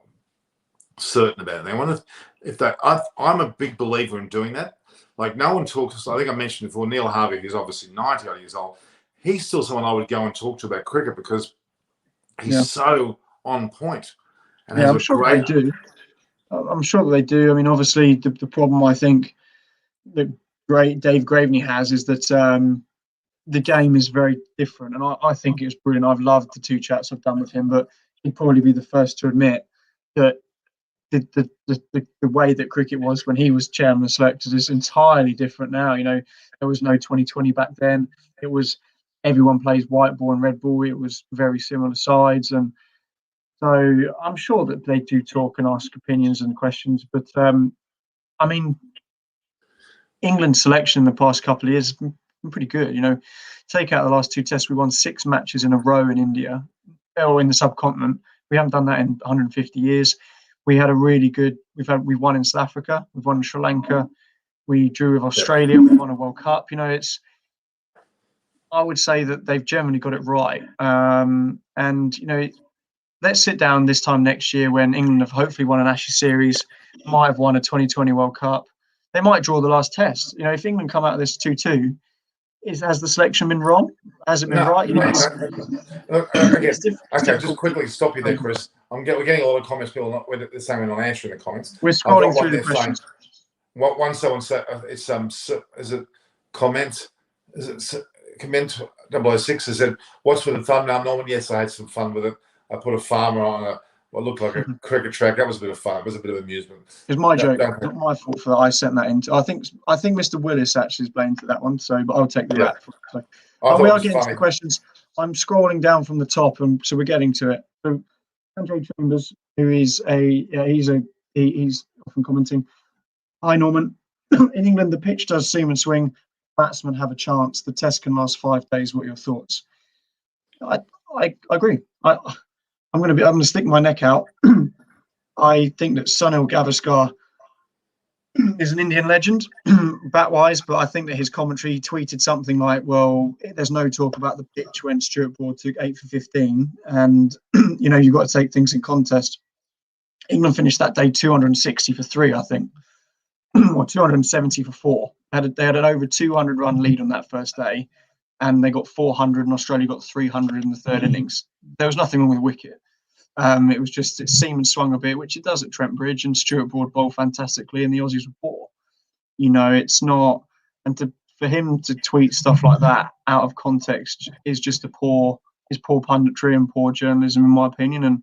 certain about it. I wonder if that. I'm a big believer in doing that. Like, no one talks. I think I mentioned before, Neil Harvey, who's obviously 90 odd years old, he's still someone I would go and talk to about cricket because he's so on point. And I'm sure they do. I'm sure they do. I mean, obviously, the problem I think that Dave Graveney has is that the game is very different, and I think it's brilliant. I've loved the 2 chats I've done with him, but he'd probably be the first to admit that the way that cricket was when he was chairman of selectors is entirely different now. You know, there was no 2020 back then. It was everyone plays white ball and red ball. It was very similar sides, and so I'm sure that they do talk and ask opinions and questions. But I mean, England's selection in the past couple of years has been pretty good. You know, take out the last 2 tests, we won 6 matches in a row in India or in the subcontinent. We haven't done that in 150 years. We had a really good. We've won in South Africa. We've won in Sri Lanka. We drew with Australia. We won a World Cup. You know, I would say that they've generally got it right. And you know, let's sit down this time next year when England have hopefully won an Ashes series, might have won a 2020 World Cup. They might draw the last test. You know, if England come out of this 2-2, has the selection been wrong? Has it been right? You know, okay, just quickly stop you there, Chris. We're getting a lot of comments. People not the same. We're not answering the comments. We're scrolling through the questions. What one someone said? It's is it comment? Is it comment 006? Has said, "What's with the thumbnail, Norman?" Yes, I had some fun with it. I put a farmer on what looked like a cricket track. That was a bit of fun. It was a bit of amusement. It's my joke. Not my fault for that. I sent that in. I think Mr. Willis actually is blamed for that one. So, but I'll take the rap. So, we are getting to the questions. I'm scrolling down from the top, and so we're getting to it. So, Andrew Chambers, who is he's often commenting. Hi, Norman. In England, the pitch does seam and swing. Batsmen have a chance. The test can last 5 days. What are your thoughts? I agree. I'm going to stick my neck out. I think that Sunil Gavaskar is an Indian legend, bat-wise, but I think that his commentary tweeted something like, well, there's no talk about the pitch when Stuart Broad took 8 for 15. And, you know, you've got to take things in context. England finished that day 260 for 3, I think, or 270 for 4. They had an over 200-run lead on that first day, and they got 400, and Australia got 300 in the third innings. There was nothing wrong with the wicket. It was just it seemed and swung a bit, which it does at Trent Bridge, and Stuart Broad bowled fantastically, and the Aussies were poor. You know, it's not, and for him to tweet stuff like that out of context is just poor punditry and poor journalism, in my opinion. And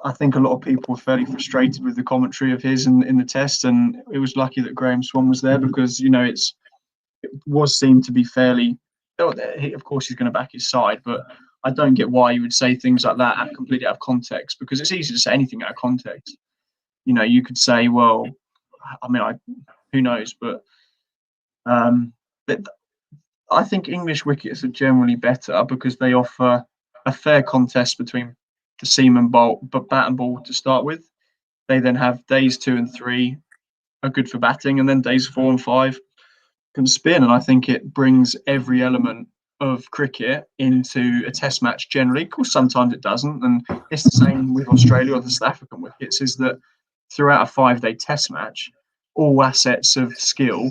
I think a lot of people were fairly frustrated with the commentary of his in the test, and it was lucky that Graham Swan was there because, you know, it seemed to be fairly. Of course, he's going to back his side, but I don't get why you would say things like that completely out of context, because it's easy to say anything out of context. You know, you could say, well, I mean, who knows, but I think English wickets are generally better because they offer a fair contest between the seam and bat and ball to start with. They then have days 2 and 3 are good for batting, and then days 4 and 5 can spin. And I think it brings every element of cricket into a test match generally. Of course, sometimes it doesn't. And it's the same with Australia or the South African wickets, is that throughout a 5-day test match, all assets of skill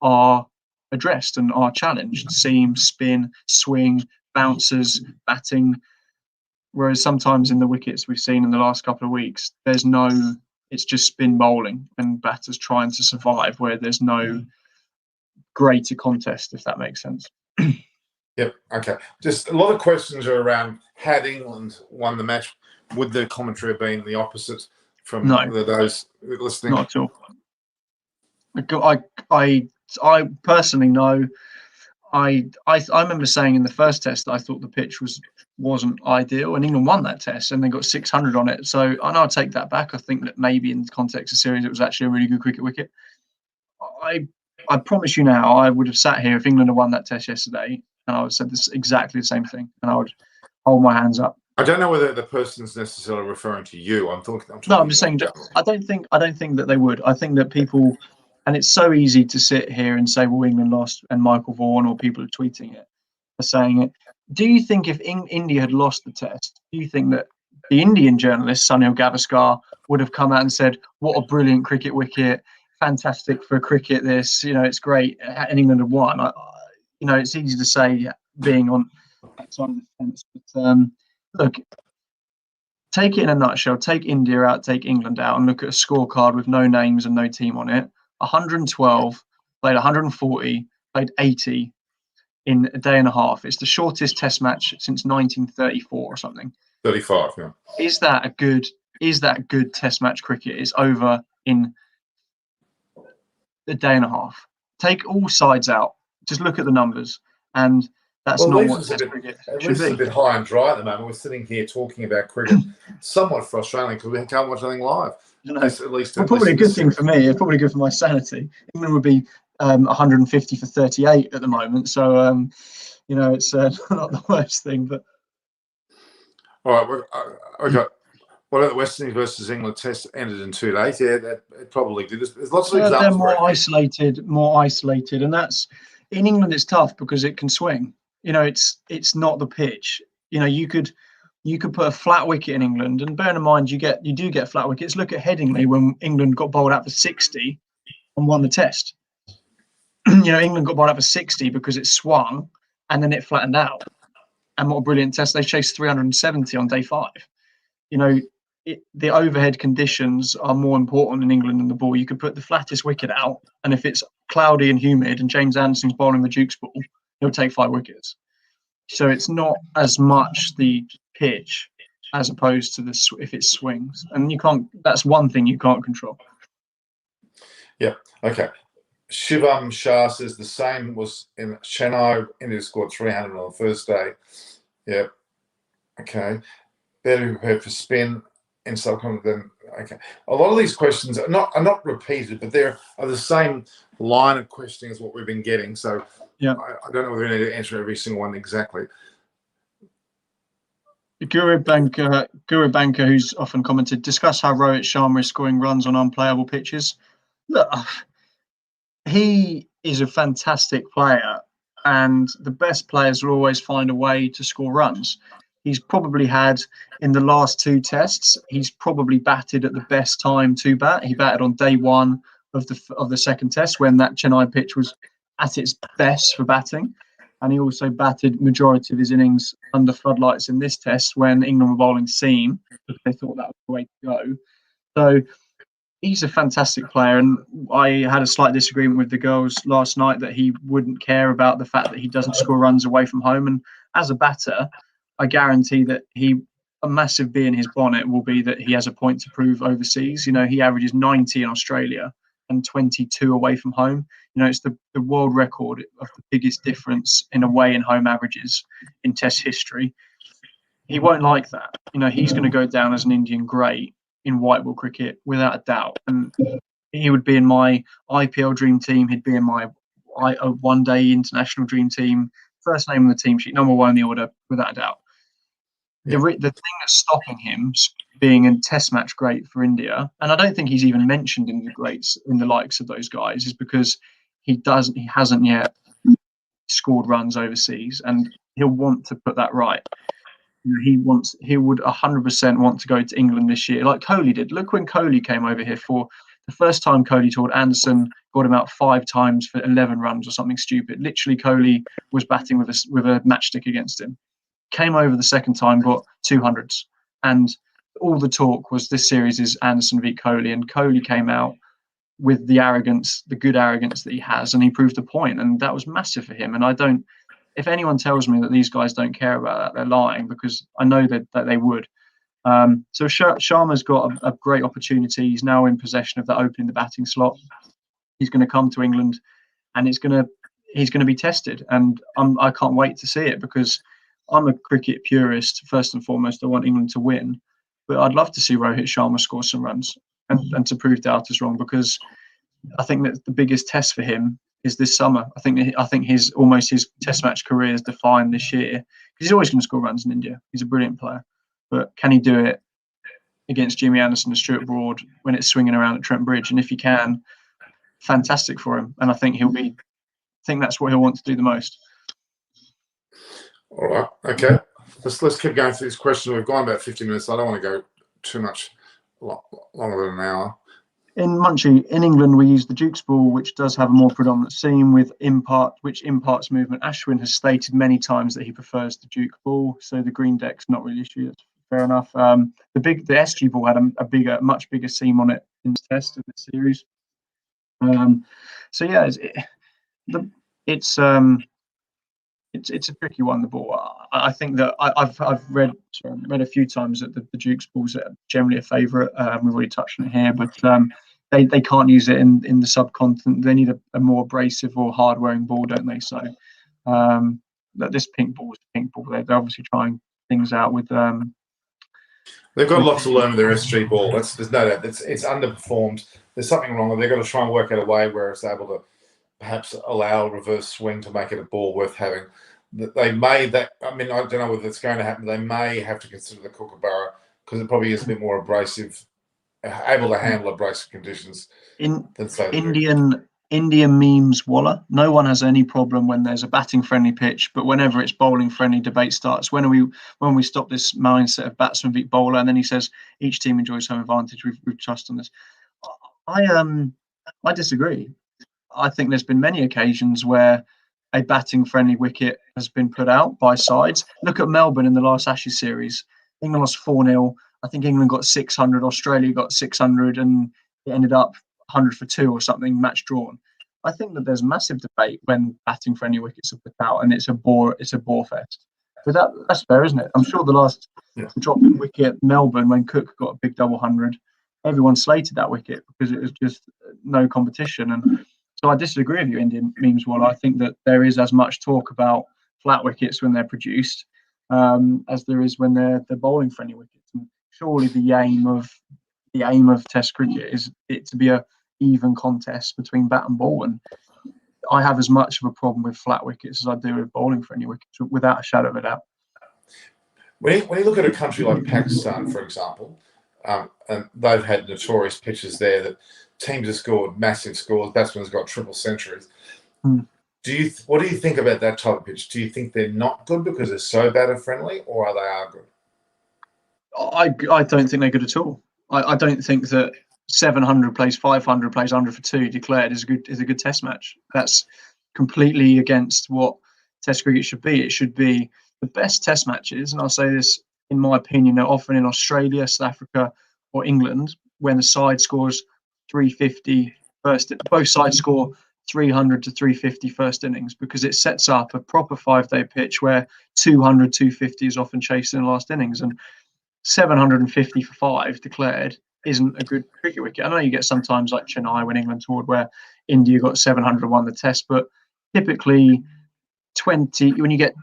are addressed and are challenged. Seam, spin, swing, bouncers, batting. Whereas sometimes in the wickets we've seen in the last couple of weeks, it's just spin bowling and batters trying to survive, where there's no greater contest, if that makes sense. Yep. Okay. Just a lot of questions are around, had England won the match, would the commentary have been the opposite from those listening? Not at all. I personally know. I remember saying in the first test that I thought the pitch wasn't ideal, and England won that test and they got 600 on it. So I know I'll take that back. I think that maybe in the context of series, it was actually a really good cricket wicket. I promise you now, I would have sat here if England had won that test yesterday, and I would have said this exactly the same thing, and I would hold my hands up. I don't know whether the person's necessarily referring to you. I'm talking. No, I'm just saying. I don't think that they would. I think that people And it's so easy to sit here and say, well, England lost, and Michael Vaughan or people are tweeting it, are saying it. Do you think if India had lost the test, do you think that the Indian journalist, Sunil Gavaskar, would have come out and said, what a brilliant cricket wicket, fantastic for cricket, this, it's great, and England have won? It's easy to say being on that side of the fence, but look, take it in a nutshell, take India out, take England out, and look at a scorecard with no names and no team on it. 112, played 140, played 80 in a day and a half. It's the shortest test match since 1934 or something. 35, yeah. Is that good test match cricket? It's over in a day and a half. Take all sides out. Just look at the numbers, and that's not what test cricket should be. It's a bit high and dry at the moment. We're sitting here talking about cricket. Somewhat frustrating because we can't watch anything live. Probably a good thing for me. It's probably good for my sanity. England would be 150 for 38 at the moment, so it's not the worst thing. But all right, I got. What about the West Indies versus England test ended in 2 days? Yeah, it probably did. There's lots of examples. They're more isolated, and that's in England. It's tough because it can swing. It's not the pitch. You could put a flat wicket in England, and bear in mind you do get flat wickets. Look at Headingley when England got bowled out for 60 and won the test. England got bowled out for 60 because it swung and then it flattened out. And what a brilliant test! They chased 370 on day 5. The overhead conditions are more important in England than the ball. You could put the flattest wicket out, and if it's cloudy and humid and James Anderson's bowling the Duke's ball, he'll take 5 wickets. So it's not as much the pitch as opposed to if it swings, and you can't. That's one thing you can't control. Yeah. Okay. Shivam Shah says the same was in Chennai. India scored 300 on the first day. Yeah. Okay. Better be prepared for spin in subcontinent than okay. A lot of these questions are not repeated, but they are the same line of questioning as what we've been getting. So yeah, I don't know whether we need to answer every single one exactly. Guru Banker, who's often commented, discuss how Rohit Sharma is scoring runs on unplayable pitches. Look, he is a fantastic player, and the best players will always find a way to score runs. He's probably had, in the last 2 tests, he's probably batted at the best time to bat. He batted on day 1 of the second test when that Chennai pitch was at its best for batting. And he also batted majority of his innings under floodlights in this test when England were bowling seam, because they thought that was the way to go. So he's a fantastic player, and I had a slight disagreement with the girls last night that he wouldn't care about the fact that he doesn't score runs away from home. And as a batter, I guarantee that a massive bee in his bonnet will be that he has a point to prove overseas. He averages 90 in Australia and 22 away from home. It's the world record of the biggest difference in away and home averages in Test history. He won't like that. He's going to go down as an Indian great in white ball cricket without a doubt. And he would be in my IPL dream team. He'd be in my one-day international dream team. First name on the team sheet, number 1 in the order, without a doubt. Yeah. The thing that's stopping him being a test match great for India, and I don't think he's even mentioned in the greats, in the likes of those guys, is because he hasn't yet scored runs overseas, and he'll want to put that right. He would 100% want to go to England this year, like Kohli did. Look when Kohli came over here for the first time. Kohli toured, Anderson got him out 5 times for 11 runs or something stupid. Literally, Kohli was batting with a matchstick against him. Came over the second time, got 200s, and all the talk was this series is Anderson v Kohli, and Kohli came out with the good arrogance that he has, and he proved a point, and that was massive for him. And if anyone tells me that these guys don't care about that, they're lying, because I know that they would. So Sharma's got a great opportunity. He's now in possession of that opening the batting slot. He's going to come to England, and he's going to be tested, and I can't wait to see it, because I'm a cricket purist first and foremost. I want England to win, but I'd love to see Rohit Sharma score some runs and to prove doubters wrong, because I think that the biggest test for him is this summer. I think his test match career is defined this year, because he's always going to score runs in India. He's a brilliant player, but can he do it against Jimmy Anderson and Stuart Broad when it's swinging around at Trent Bridge? And if he can, fantastic for him, and I think that's what he'll want to do the most. All right, okay. Let's keep going through this question. We've gone about 50 minutes. I don't want to go too much longer than an hour. In Munchie, in England, we use the Duke's ball, which does have a more predominant seam which imparts movement. Ashwin has stated many times that he prefers the Duke ball, so the green deck's not really an issue. That's fair enough. The SG ball had a much bigger seam on it in the test of the series. So yeah, it's a tricky one. The ball. I think that I've read a few times that the Duke's balls are generally a favourite. We've already touched on it here, but they can't use it in the subcontinent. They need a more abrasive or hard-wearing ball, don't they? So that this pink ball is a pink ball. They're obviously trying things out with. They've got lots to learn with their SG ball. There's no doubt. It's underperformed. There's something wrong. They've got to try and work out a way where it's able to perhaps allow a reverse swing to make it a ball worth having. I mean, I don't know whether it's going to happen. They may have to consider the Kookaburra because it probably is a bit more abrasive, able to handle abrasive conditions. Than say Indian memes Waller. No one has any problem when there's a batting friendly pitch, but whenever it's bowling friendly, debate starts. When we stop this mindset of batsman beat bowler? And then he says each team enjoys home advantage. We've touched on this. I disagree. I think there's been many occasions where a batting friendly wicket has been put out by sides. Look at Melbourne in the last Ashes series. England lost 4-0. I think England got 600, Australia got 600, and it ended up 100 for 2 or something, match drawn. I think that there's massive debate when batting friendly wickets are put out, and it's a bore fest. But that's fair, isn't it? I'm sure the last drop wicket Melbourne when Cook got a big double 100, everyone slated that wicket because it was just no competition. And so I disagree with you, Indian memes. Well, I think that there is as much talk about flat wickets when they're produced as there is when they're bowling friendly wickets. And surely the aim of Test cricket is it to be a even contest between bat and ball. And I have as much of a problem with flat wickets as I do with bowling friendly wickets, without a shadow of a doubt. When you look at a country like Pakistan, for example, and they've had notorious pitches there that teams have scored massive scores, batsmen have got triple centuries. What do you think about that type of pitch? Do you think they're not good because they're so batter friendly, or are they good? I don't think they're good at all. I don't think that 700 plays 500 plays 100 for 2 declared is a good test match. That's completely against what test cricket should be. It should be the best test matches, and I'll say this in my opinion, are often in Australia, South Africa, or England when the side scores 350 first. Both sides score 300 to 350 first innings because it sets up a proper 5-day pitch where 200, 250 is often chased in the last innings, and 750 for 5 declared isn't a good cricket wicket. I know you get sometimes like Chennai when England toured where India got 700 and won the test, but typically 20 when you get,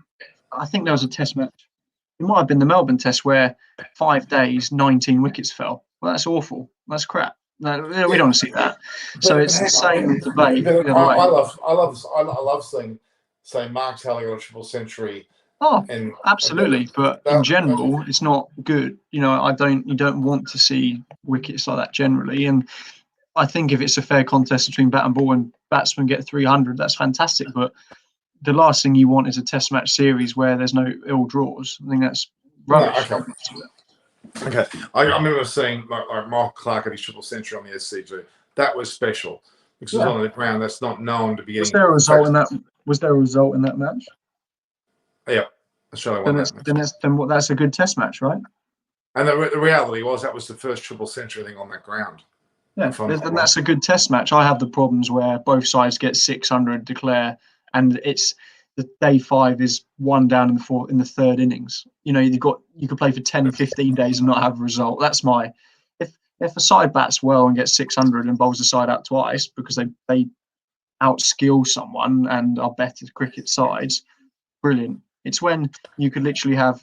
I think there was a test match, it might have been the Melbourne test where 5 days 19 wickets fell. Well, that's awful. That's crap. No, we don't want to see that. So it's the same debate. I love seeing, say, Mark Taylor got a triple century. Oh, absolutely. But in general, it's not good. You don't want to see wickets like that generally. And I think if it's a fair contest between bat and ball and batsmen get 300, that's fantastic. But the last thing you want is a test match series where there's no ill draws. I think that's rubbish. No, okay. I remember seeing like Michael Clark at his triple century on the SCG. That was special because it was on the ground. That's not known to be getting. Was there a result in that? Was there a result in that match? Yeah, Australia won that match. Then that's a good test match, right? And the reality was that was the first triple century thing on that ground. Yeah, then that's a good test match. I have the problems where both sides get 600 declare, and it's the day 5 is 1 down in the third innings. You could play for 10, 15 days and not have a result. That's my if a side bats well and gets 600 and bowls the side out twice because they outskill someone and are better cricket sides, brilliant. It's when you could literally have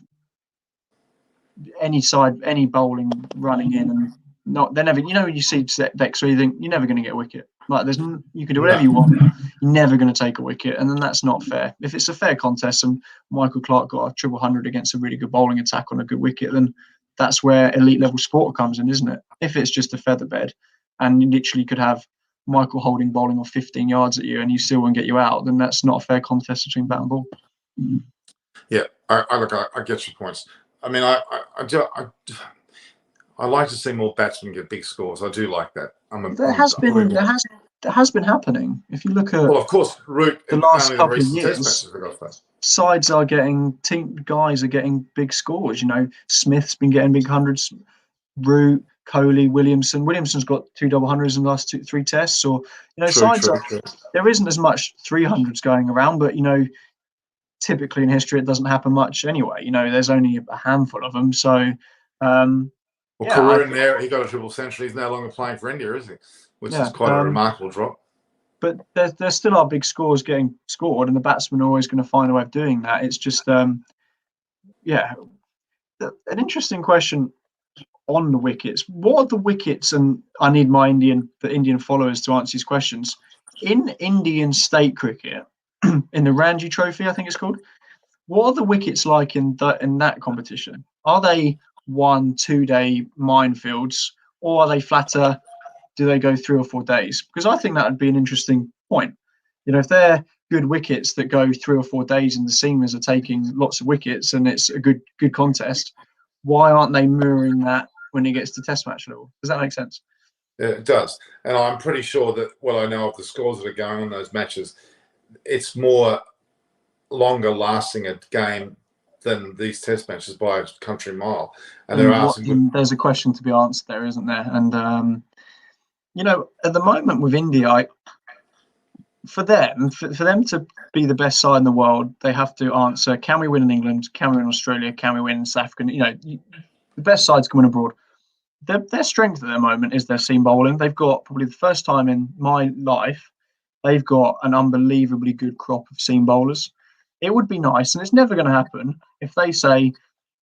any bowling running in and they're never. You see decks where you think you're never going to get a wicket. Like you can do whatever you want, you're never going to take a wicket, and then that's not fair. If it's a fair contest and Michael Clark got a triple 100 against a really good bowling attack on a good wicket, then that's where elite level sport comes in, isn't it? If it's just a feather bed, and you literally could have Michael Holding bowling off 15 yards at you and you still won't get you out, then that's not a fair contest between bat and ball. Yeah, I get your points. I mean, I like to see more batsmen get big scores. I do like that. It has been happening. If you look at, well, of course, Root the in last only the couple of recent test years, matches they got that. sides are getting guys are getting big scores. You know, Smith's been getting big hundreds. Root, Kohli, Williamson's got 2 double hundreds in the last 3 tests. Or True. there isn't as much 300s going around, but typically in history it doesn't happen much anyway. There's only a handful of them. So well, Karun there, he got a triple century. He's no longer playing for India, is he? Which is quite a remarkable drop. But there still are big scores getting scored, and the batsmen are always going to find a way of doing that. It's just, an interesting question on the wickets. What are the wickets? And I need the Indian followers to answer these questions. In Indian state cricket, in the Ranji Trophy, I think it's called, what are the wickets like in that competition? Are they 1-2 day minefields, or are they flatter? Do they go 3 or 4 days? Because I think that would be an interesting point. If they're good wickets that go 3 or 4 days and the seamers are taking lots of wickets and it's a good contest, why aren't they mirroring that when it gets to test match level? Does that make sense? Yeah, it does. And I'm pretty sure that what I know of the scores that are going on those matches, it's more longer lasting a game than these test matches by a country mile. And there's a question to be answered there, isn't there? And at the moment with India, for them to be the best side in the world, they have to answer: can we win in England? Can we win in Australia? Can we win in South Africa? The best sides can win abroad. Their strength at the moment is their seam bowling. They've got, probably the first time in my life, they've got an unbelievably good crop of seam bowlers. It would be nice, and it's never going to happen, if they say,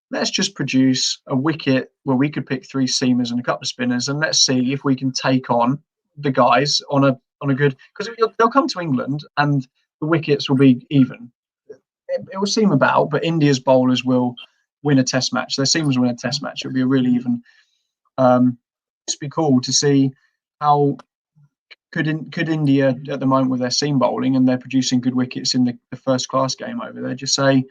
let's just produce a wicket where we could pick 3 seamers and a couple of spinners, and let's see if we can take on the guys on a good, because they'll come to England and the wickets will be even. It will seem about, but India's bowlers will win a test match. Their seamers will win a test match. It'll be a really even. It'd be cool to see how could India at the moment with their seam bowling, and they're producing good wickets in the first class game over there, just say,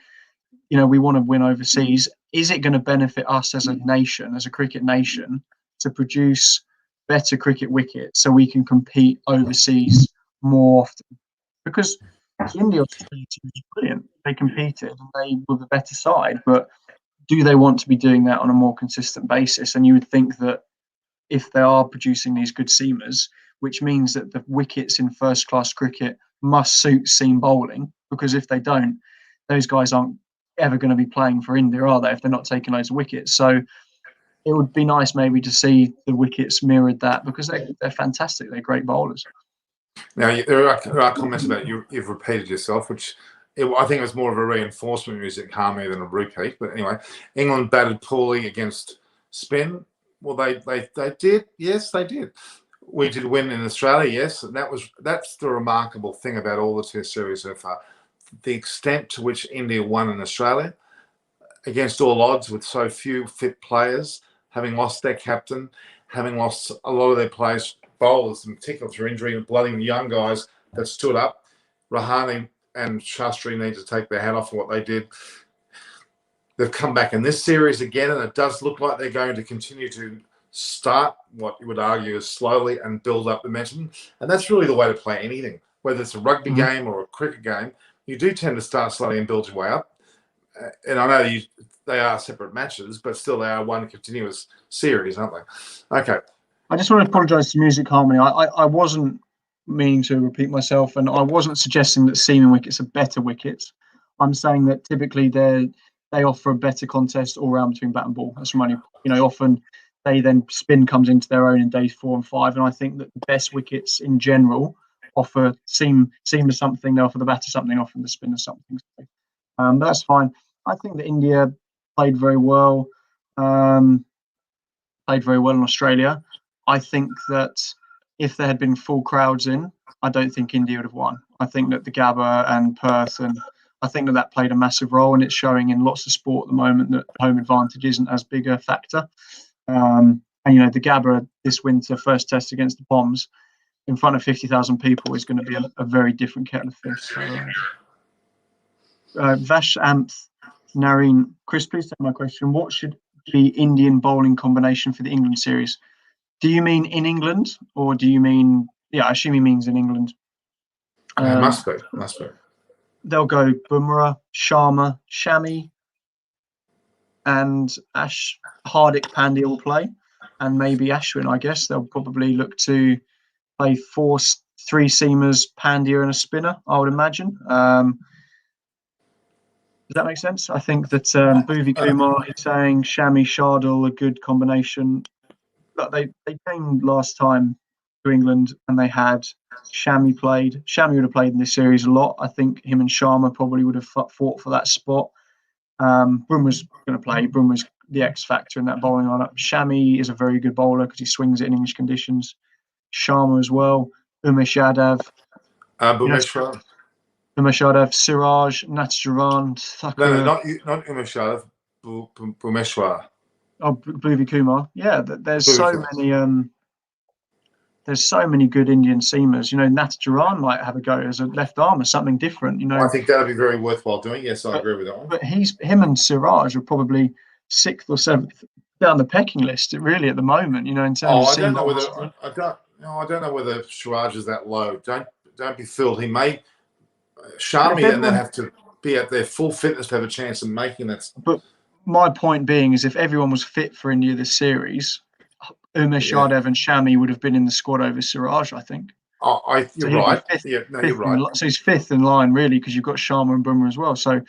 we want to win overseas. Is it going to benefit us as a nation, as a cricket nation, to produce better cricket wickets so we can compete overseas more often? Because India was brilliant. They competed and they were the better side, but do they want to be doing that on a more consistent basis? And you would think that if they are producing these good seamers, which means that the wickets in first class cricket must suit seam bowling, because if they don't, those guys aren't ever going to be playing for India, are they, if they're not taking loads of wickets? So it would be nice maybe to see the wickets mirrored that, because they're fantastic. They're great bowlers. Now, there are comments about you've repeated yourself, which I think it was more of a reinforcement music harmony than a repeat. But anyway, England batted poorly against spin. Well, they did. Yes, they did. We did win in Australia, yes, and that's the remarkable thing about all the Test series so far. The extent to which India won in Australia against all odds, with so few fit players, having lost their captain, having lost a lot of their players, bowlers in particular through injury, and blooding young guys that stood up. Rahane and Shastri need to take their hat off for what they did. They've come back in this series again, and it does look like they're going to continue to start what you would argue is slowly and build up momentum. And that's really the way to play anything, whether it's a rugby game or a cricket game. You do tend to start slowly and build your way up. And I know they are separate matches, but still they are one continuous series, aren't they? Okay. I just want to apologise to Music Harmony. I wasn't meaning to repeat myself, and I wasn't suggesting that seaming wickets are better wickets. I'm saying that typically they offer a better contest all round between bat and ball. That's money. Often they then spin comes into their own in days 4 and 5, and I think that the best wickets in general offer seam as something, they offer the batter something, often the spinner something. But that's fine. I think that India played very well. In Australia. I think that if there had been full crowds in, I don't think India would have won. I think that the Gabba and Perth, and I think that played a massive role, and it's showing in lots of sport at the moment that home advantage isn't as big a factor. And the Gabba this winter, first test against the POMs, in front of 50,000 people is going to be a very different kettle of fish. So, Vash Amth Nareen, Chris, please take my question. What should be Indian bowling combination for the England series? Do you mean in England, or do you mean? Yeah, I assume he means in England. Must be. They'll go Bumrah, Sharma, Shami, and Hardik Pandya will play, and maybe Ashwin. I guess they'll probably look to play three seamers, Pandya, and a spinner, I would imagine. Does that make sense? I think that Bhuvi Kumar is saying Shami Shardul, a good combination. But they came last time to England and they had Shami played. Shami would have played in this series a lot. I think him and Sharma probably would have fought for that spot. Bumrah's going to play. Bumrah's the X factor in that bowling lineup. Shami is a very good bowler because he swings it in English conditions. Sharma as well. Umesh Yadav. Bhuvneshwar. Umesh Yadav, Siraj, Natarajan, Thakur. No, not Umesh Yadav. Bhuvneshwar. Oh, Bhuvi Kumar. Yeah, there's so many good Indian seamers. Natarajan might have a go as a left arm or something different. I think that would be very worthwhile doing. Yes, I agree with that one. But him and Siraj are probably 6th or 7th down the pecking list, really, at the moment. In terms of I don't know whether Siraj is that low. Don't be fooled. He may Shami and then have to be at their full fitness to have a chance of making that. But my point being is, if everyone was fit for India this series, Umesh Yadav and Shami would have been in the squad over Siraj, I think. You're right. You're right. So he's 5th in line, really, because you've got Sharma and Bumrah as well. So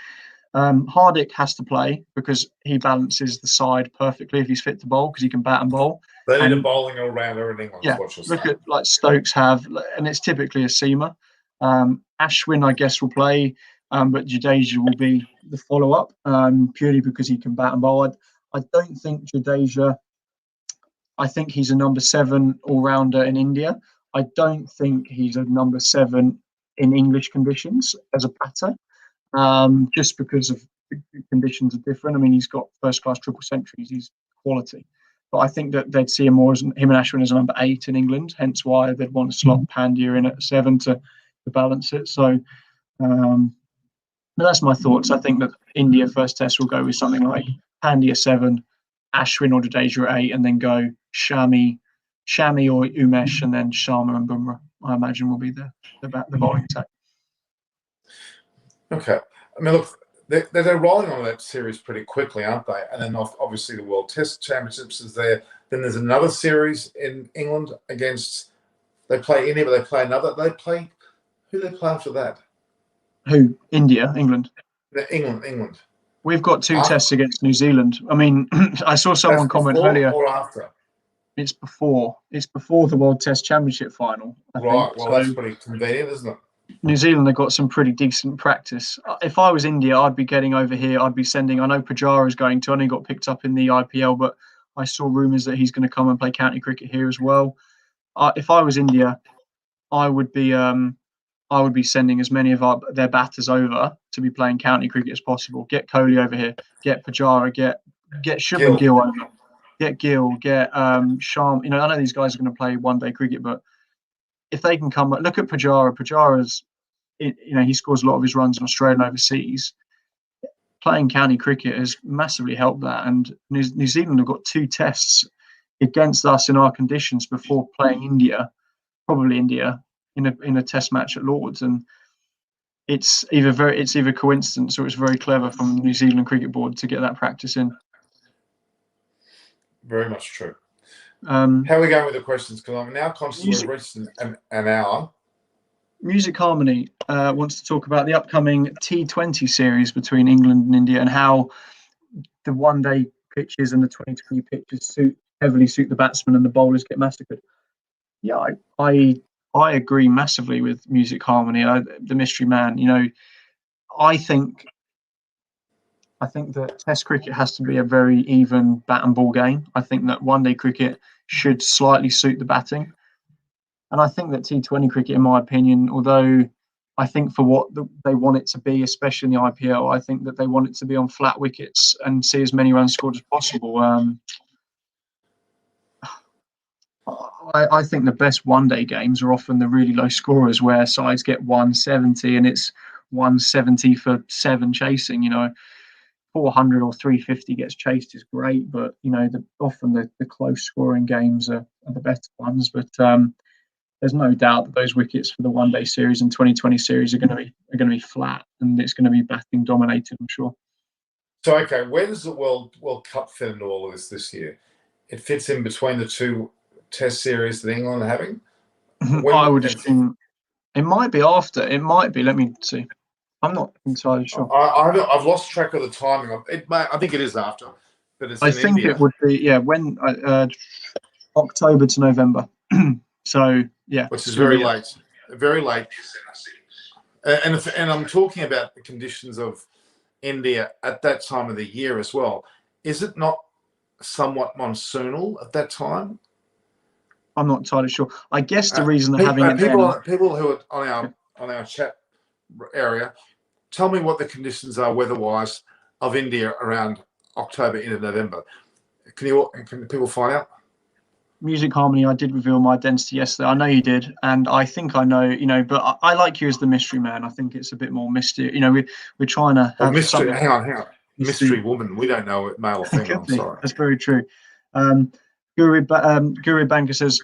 Hardik has to play because he balances the side perfectly if he's fit to bowl, because he can bat and bowl. They need a bowling all-rounder in England. Yeah, look at like Stokes have, and it's typically a seamer. Ashwin, I guess, will play. But Jadeja will be the follow-up, purely because he can bat and bowl. I don't think Jadeja. I think he's a number 7 all-rounder in India. I don't think he's a number 7 in English conditions as a batter, just because of the conditions are different. I mean, he's got first-class triple centuries. He's quality. But I think that they'd see him more as him and Ashwin as a number 8 in England. Hence why they'd want to slot Pandya in at 7 to balance it. So. But that's my thoughts. I think that India first test will go with something like Pandya 7, Ashwin or Jadeja at 8, and then go Shami or Umesh, and then Sharma and Bumrah, I imagine, will be the bowling attack. Okay. I mean, look, they're rolling on that series pretty quickly, aren't they? And then obviously the World Test Championships is there. Then there's another series in England against. They play India, but they play another. Who do they play after that? Who? India, England. England. We've got 2 tests against New Zealand. I mean, I saw someone comment earlier. Or after? It's before. It's before the World Test Championship final. I think. Well, that's pretty convenient, isn't it? New Zealand have got some pretty decent practice. If I was India, I'd be getting over here. I'd be sending. I know Pujara is going to. I know he got picked up in the IPL, but I saw rumours that he's going to come and play county cricket here as well. If I was India, I would be sending as many of their batters over to be playing county cricket as possible. Get Kohli over here. Get Pujara. Get Shubman Gill over. Get Gill. Get Sharma. I know these guys are going to play one-day cricket, but if they can come, look at Pujara. Pujara's, he scores a lot of his runs in Australia and overseas. Playing county cricket has massively helped that. And New Zealand have got 2 tests against us in our conditions before playing India, probably India, in a test match at Lords, and it's either coincidence or it's very clever from the New Zealand Cricket Board to get that practice in. Very much true. How are we going with the questions? Because I'm now conscious we've reached an hour. Music Harmony wants to talk about the upcoming T20 series between England and India and how the one-day pitches and the 2020 pitches heavily suit the batsmen and the bowlers get massacred. Yeah, I agree massively with Music Harmony, the mystery man. I think that Test cricket has to be a very even bat and ball game. I think that one-day cricket should slightly suit the batting. And I think that T20 cricket, in my opinion, although I think for what they want it to be, especially in the IPL, I think that they want it to be on flat wickets and see as many runs scored as possible. I think the best one-day games are often the really low scorers where sides get 170 and it's 170 for 7 chasing. 400 or 350 gets chased is great, but often the close scoring games are the better ones. But there's no doubt that those wickets for the one-day series and 2020 series are going to be flat, and it's going to be batting dominated, I'm sure. So, okay, where does the World Cup fit into all of this year? It fits in between the 2 Test series that England are having. I would assume it might be after. It might be. Let me see. I'm not entirely sure. I've lost track of the timing. I think it is after, but it's I in think India. it would be when October to November. So yeah, which is very late, very late. And I'm talking about the conditions of India at that time of the year as well. Is it not somewhat monsoonal at that time? I'm not entirely sure. I guess the reason they're having it people who are on our chat area, tell me what the conditions are weather-wise of India around October into November. Can people find out? Music Harmony, I did reveal my identity yesterday. I know you did, and I think I know, but I like you as the mystery man. I think it's a bit more mystery. We're trying to have mystery. Hang on. Mystery woman. We don't know male or female. I'm sorry. That's very true. Guru Banker says,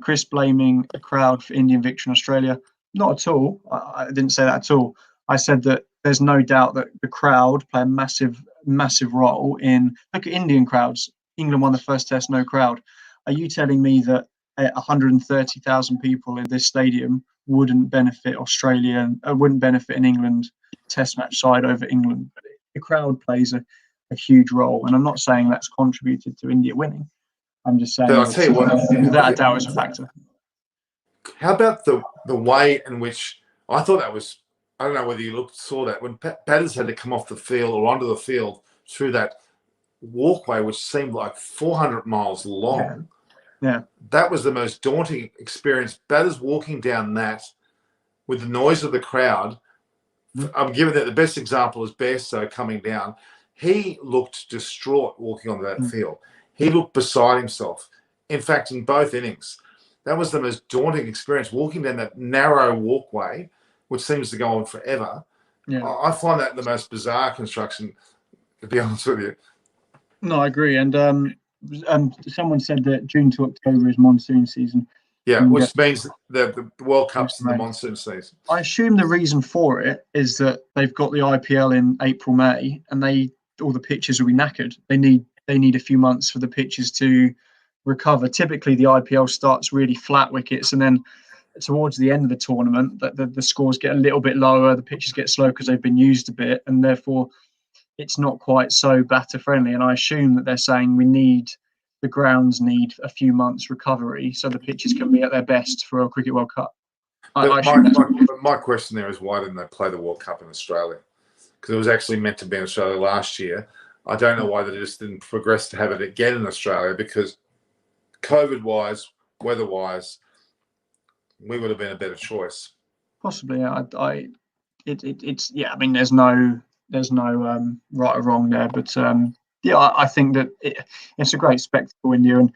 Chris blaming the crowd for Indian victory in Australia. Not at all. I didn't say that at all. I said that there's no doubt that the crowd play a massive role in. Look at Indian crowds. England won the first test, no crowd. Are you telling me that 130,000 people in this stadium wouldn't benefit Australia and wouldn't benefit an England test match side over England? The crowd plays a huge role, and I'm not saying that's contributed to India winning. I'm just saying I'll tell you what, without a doubt is a factor. How about the way in which I thought that was? I don't know whether you saw that when batters had to come off the field or onto the field through that walkway, which seemed like 400 miles long. Yeah. That was the most daunting experience. Batters walking down that with the noise of the crowd. I'm giving that the best example is Bairstow coming down. He looked distraught walking on that field. He looked beside himself. In fact, in both innings, that was the most daunting experience, walking down that narrow walkway, which seems to go on forever. Yeah. I find that the most bizarre construction, to be honest with you. No, I agree. And someone said that June to October is monsoon season. Yeah, which means the World Cup's in the monsoon season. I assume the reason for it is that they've got the IPL in April, May, and all the pitches will be knackered. They need a few months for the pitches to recover. Typically, the IPL starts really flat wickets, and then towards the end of the tournament, the scores get a little bit lower, the pitches get slow because they've been used a bit, and therefore it's not quite so batter friendly. And I assume that they're saying the grounds need a few months recovery so the pitches can be at their best for a Cricket World Cup. My question there is, why didn't they play the World Cup in Australia? Because it was actually meant to be in Australia last year. I don't know why they just didn't progress to have it again in Australia, because COVID-wise, weather-wise, we would have been a better choice. Possibly, yeah. It's yeah. I mean, there's no right or wrong there, but yeah, I think that it's a great spectacle, India, and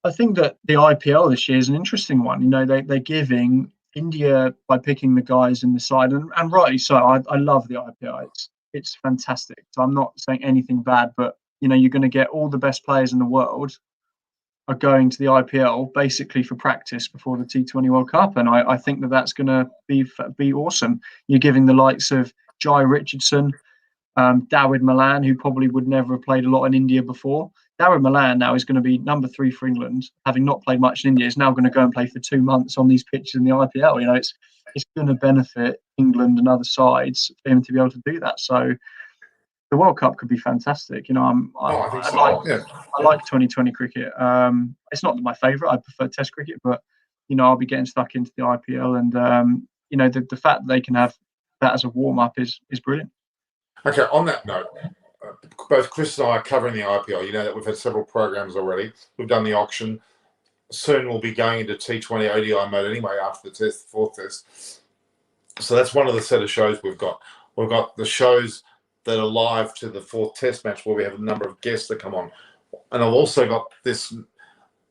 I think that the IPL this year is an interesting one. They're giving India, by picking the guys in the side, and rightly so. I love the IPL. It's fantastic. So I'm not saying anything bad, but you're going to get all the best players in the world are going to the IPL basically for practice before the T20 World Cup, and I think that that's going to be awesome. You're giving the likes of Jai Richardson, Dawid Malan, who probably would never have played a lot in India before. Dawid Malan now is going to be number 3 for England, having not played much in India. Is now going to go and play for 2 months on these pitches in the IPL. It's going to benefit England and other sides for him to be able to do that. So the World Cup could be fantastic. I like 2020 cricket. It's not my favourite. I prefer Test cricket, but I'll be getting stuck into the IPL, and the fact that they can have that as a warm up is brilliant. Okay. On that note, both Chris and I are covering the IPL. You know that we've had several programs already. We've done the auction. Soon we'll be going into T20 ODI mode anyway after the test, 4th test. So that's one of the set of shows we've got. We've got the shows that are live to the 4th test match where we have a number of guests that come on. And I've also got this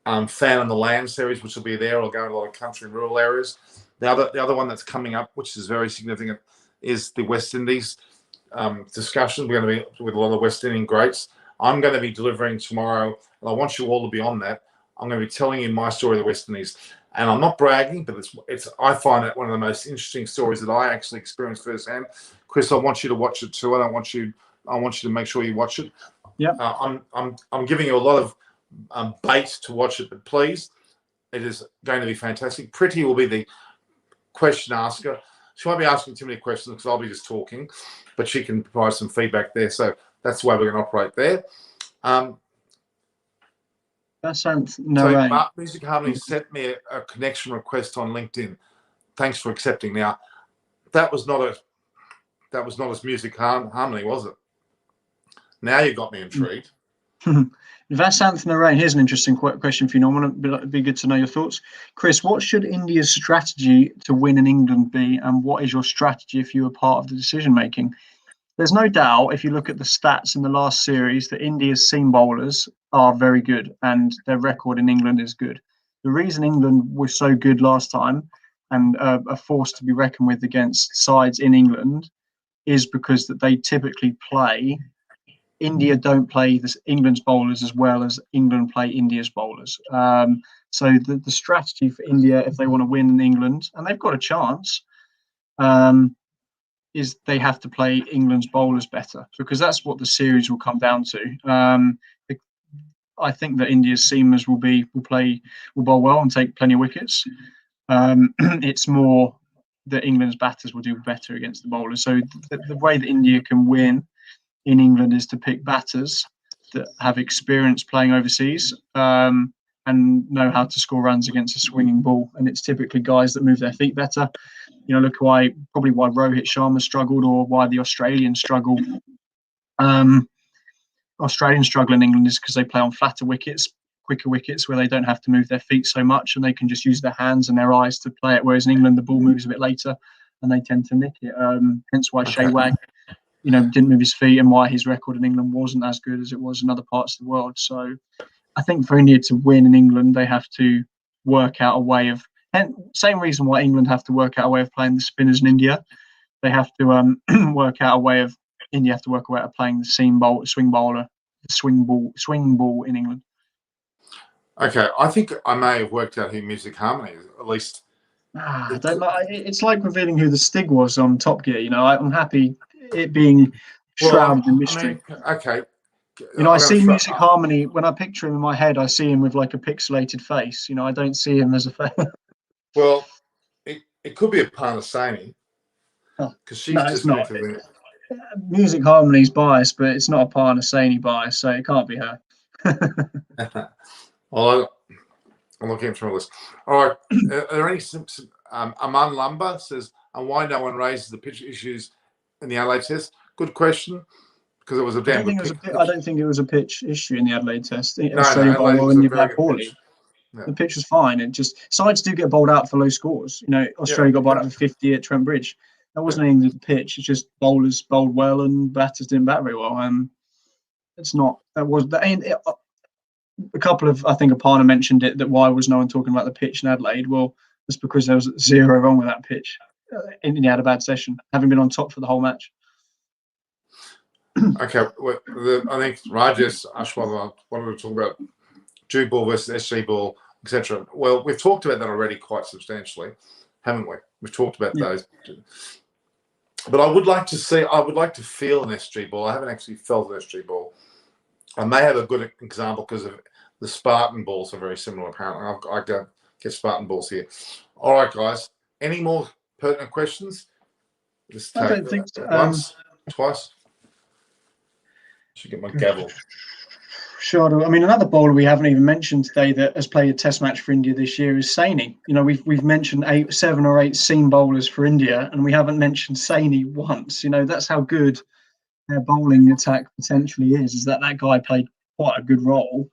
Fan on the Land series, which will be there. I'll go to a lot of country and rural areas. The other one that's coming up, which is very significant, is the West Indies discussion. We're going to be with a lot of West Indian greats. I'm going to be delivering tomorrow, and I want you all to be on that. I'm going to be telling you my story of the West Indies, and I'm not bragging, but it's I find it one of the most interesting stories that I actually experienced firsthand. Chris, I want you to watch it too. I want you to make sure you watch it. Yeah. I'm giving you a lot of bait to watch it, but please, it is going to be fantastic. Pretty will be the question asker. She won't be asking too many questions because I'll be just talking, but she can provide some feedback there. So that's the way we're going to operate there. That sounds no. So Music Harmony sent me a connection request on LinkedIn. Thanks for accepting. Now, that was not as Music Harmony, was it? Now you got me intrigued. Vasanth Narain, here's an interesting question for you. It'd be good to know your thoughts. Chris, what should India's strategy to win in England be, and what is your strategy if you were part of the decision making? There's no doubt, if you look at the stats in the last series, that India's seam bowlers are very good and their record in England is good. The reason England was so good last time and a force to be reckoned with against sides in England is because that they typically play. India don't play England's bowlers as well as England play India's bowlers. So the strategy for India, if they want to win in England, and they've got a chance, is they have to play England's bowlers better, because that's what the series will come down to. I think that India's seamers will bowl well and take plenty of wickets. It's more that England's batters will do better against the bowlers. So the way that India can win in England is to pick batters that have experience playing overseas and know how to score runs against a swinging ball. And it's typically guys that move their feet better. You know, look probably why Rohit Sharma struggled, or why the Australians struggle. Australians struggle in England is because they play on flatter wickets, quicker wickets, where they don't have to move their feet so much and they can just use their hands and their eyes to play it. Whereas in England, the ball moves a bit later and they tend to nick it. Hence why Shewag, didn't move his feet, and why his record in England wasn't as good as it was in other parts of the world. So I think for India to win in England, they have to work out a way of, and same reason why England have to work out a way of playing the spinners in India. They have to work out a way of, India have to work out of playing the swing bowler, the swing ball in England. Okay, I think I may have worked out who Music Harmony is, at least. I don't know. It's like revealing who the Stig was on Top Gear. I'm happy it being shrouded in mystery. Okay. I see Music Harmony, when I picture him in my head, I see him with like a pixelated face. I don't see him as a face. Well, it could be a Parnasani, because she's just not. Music Harmony's biased, but it's not a Parnasani bias, so it can't be her. Well, I'm looking through all this. All right. Are there any Aman Lumber says, and why no one raises the pitch issues in the Adelaide Test? Good question, because it was a damn good pitch. I don't think it was a pitch issue in the Adelaide Test. Australia bowled well when you played poorly. Yeah. The pitch was fine. It just, sides do get bowled out for low scores. Australia got bowled out for 50 at Trent Bridge. That wasn't anything to the pitch. It's just bowlers bowled well and batters didn't bat very well. It's not. A couple of, I think Aparna mentioned it, that why was no one talking about the pitch in Adelaide? Well, it's because there was zero wrong with that pitch. India had a bad session, having been on top for the whole match. Okay, I think Rajesh Ashwal wanted to talk about Dew ball versus SG ball, etc. Well, we've talked about that already quite substantially, haven't we? We've talked about those. But I would like to feel an SG ball. I haven't actually felt an SG ball. I may have a good example because of the Spartan balls are very similar, apparently. I get Spartan balls here. All right, guys. Any more pertinent questions? I don't think so. Once, twice. Should get my gavel. Sure. I mean, another bowler we haven't even mentioned today that has played a Test match for India this year is Saini. We've mentioned 7 or 8 seam bowlers for India, and we haven't mentioned Saini once. That's how good their bowling attack potentially is that guy played quite a good role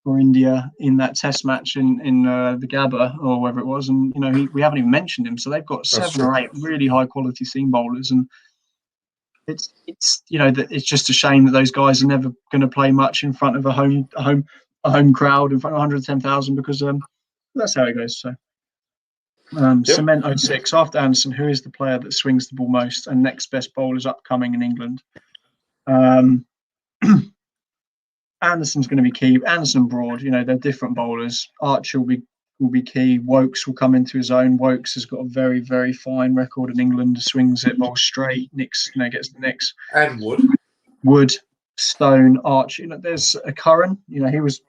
for India in that Test match in the Gabba or wherever it was, and we haven't even mentioned him. So they've got 7 or 8 really high quality seam bowlers, and it's just a shame that those guys are never going to play much in front of a home a home crowd in front of 110,000 because that's how it goes. So Cement 06 after Anderson, who is the player that swings the ball most and next best bowlers upcoming in England? Anderson's going to be key. Anderson, Broad, they're different bowlers. Archer will be key. Wokes will come into his own. Wokes has got a very, very fine record in England. Swings it, bowls straight. Nicks, gets the nicks. And Wood, Stone, Archer. There's a Curran. He was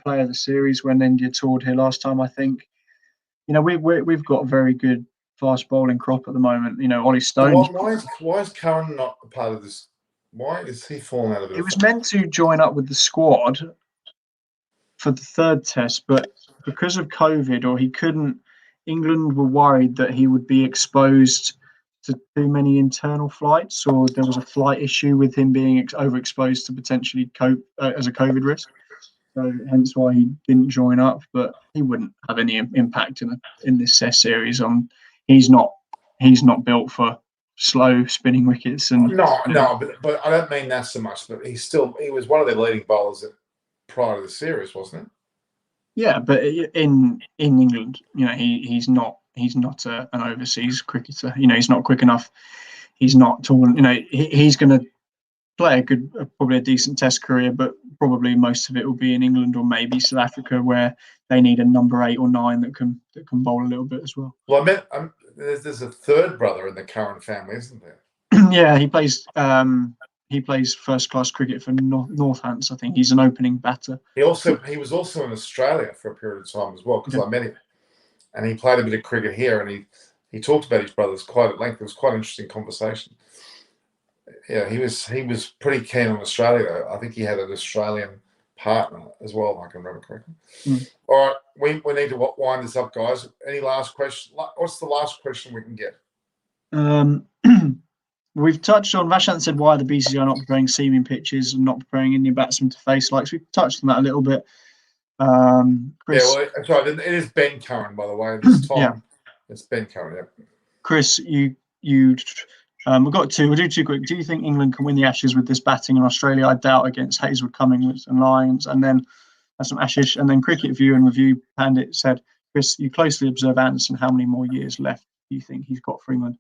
player of the series when India toured here last time, I think. We've got a very good fast bowling crop at the moment. Ollie Stone. So why is Curran not a part of this? Why is he falling out of it? He was meant to join up with the squad for the third test, but because of COVID, or he couldn't, England were worried that he would be exposed to too many internal flights, or there was a flight issue with him being overexposed to potentially as a COVID risk. So hence why he didn't join up, but he wouldn't have any impact in this Test series. He's not built for slow spinning wickets. And but I don't mean that so much. But he was one of their leading bowlers prior to the series, wasn't it? Yeah, but in England, he's not an overseas cricketer. He's not quick enough. He's not tall. He's going to play probably a decent Test career, but probably most of it will be in England or maybe South Africa, where they need a number 8 or 9 that can bowl a little bit as well. Well, there's a third brother in the Curran family, isn't there? Yeah, he plays first class cricket for Northants. I think he's an opening batter. He was also in Australia for a period of time as well, because I met him, and he played a bit of cricket here, and he talked about his brothers quite at length. It was quite an interesting conversation. Yeah, he was pretty keen on Australia, though. I think he had an Australian partner as well, if I can remember correctly. All right, we need to wind this up, guys. Any last question? What's the last question we can get? We've touched on, Vashant said, why the BCCI are not preparing seaming pitches and not preparing Indian batsmen to face likes. We've touched on that a little bit. Chris, sorry, it is Ben Curran, by the way. This time, it's Ben Curran. Yeah. Chris, we've got 2. We'll do 2 quick. Do you think England can win the Ashes with this batting in Australia? I doubt against Hazelwood, Cummings and Lyons. And then some Ashes. And then Cricket View and Review Pandit said, Chris, you closely observe Anderson. How many more years left do you think he's got for England?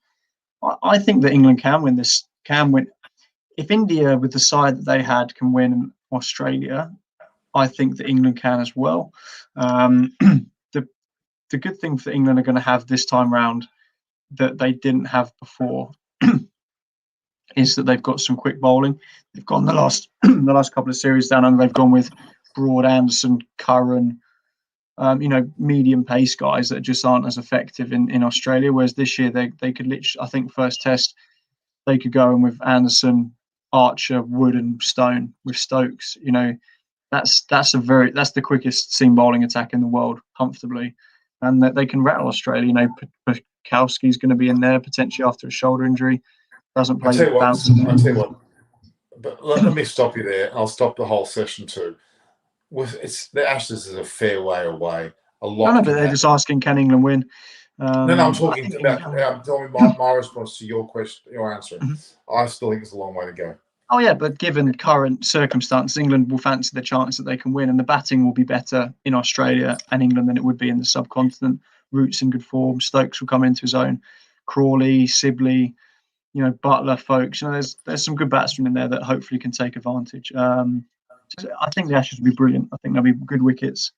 I think that England can win this. If India, with the side that they had, can win Australia, I think that England can as well. The good thing for England are going to have this time round that they didn't have before is that they've got some quick bowling. They've gone the last couple of series down, and they've gone with Broad, Anderson, Curran, medium pace guys that just aren't as effective in Australia. Whereas this year they could literally, I think, first test they could go in with Anderson, Archer, Wood, and Stone with Stokes. That's the quickest seam bowling attack in the world comfortably, and that they can rattle Australia. Pekowski's going to be in there potentially after a shoulder injury. Doesn't play. I'll tell you what. But let me stop you there. I'll stop the whole session too. The Ashes is a fair way away. A lot. No, but they're just asking, can England win? I'm talking my response to your question, your answer. I still think it's a long way to go. Oh yeah, but given current circumstances, England will fancy the chance that they can win, and the batting will be better in Australia and England than it would be in the subcontinent. Root's in good form. Stokes will come into his own. Crawley, Sibley, Butler, folks. There's some good batsmen in there that hopefully can take advantage. I think the Ashes will be brilliant. I think there'll be good wickets.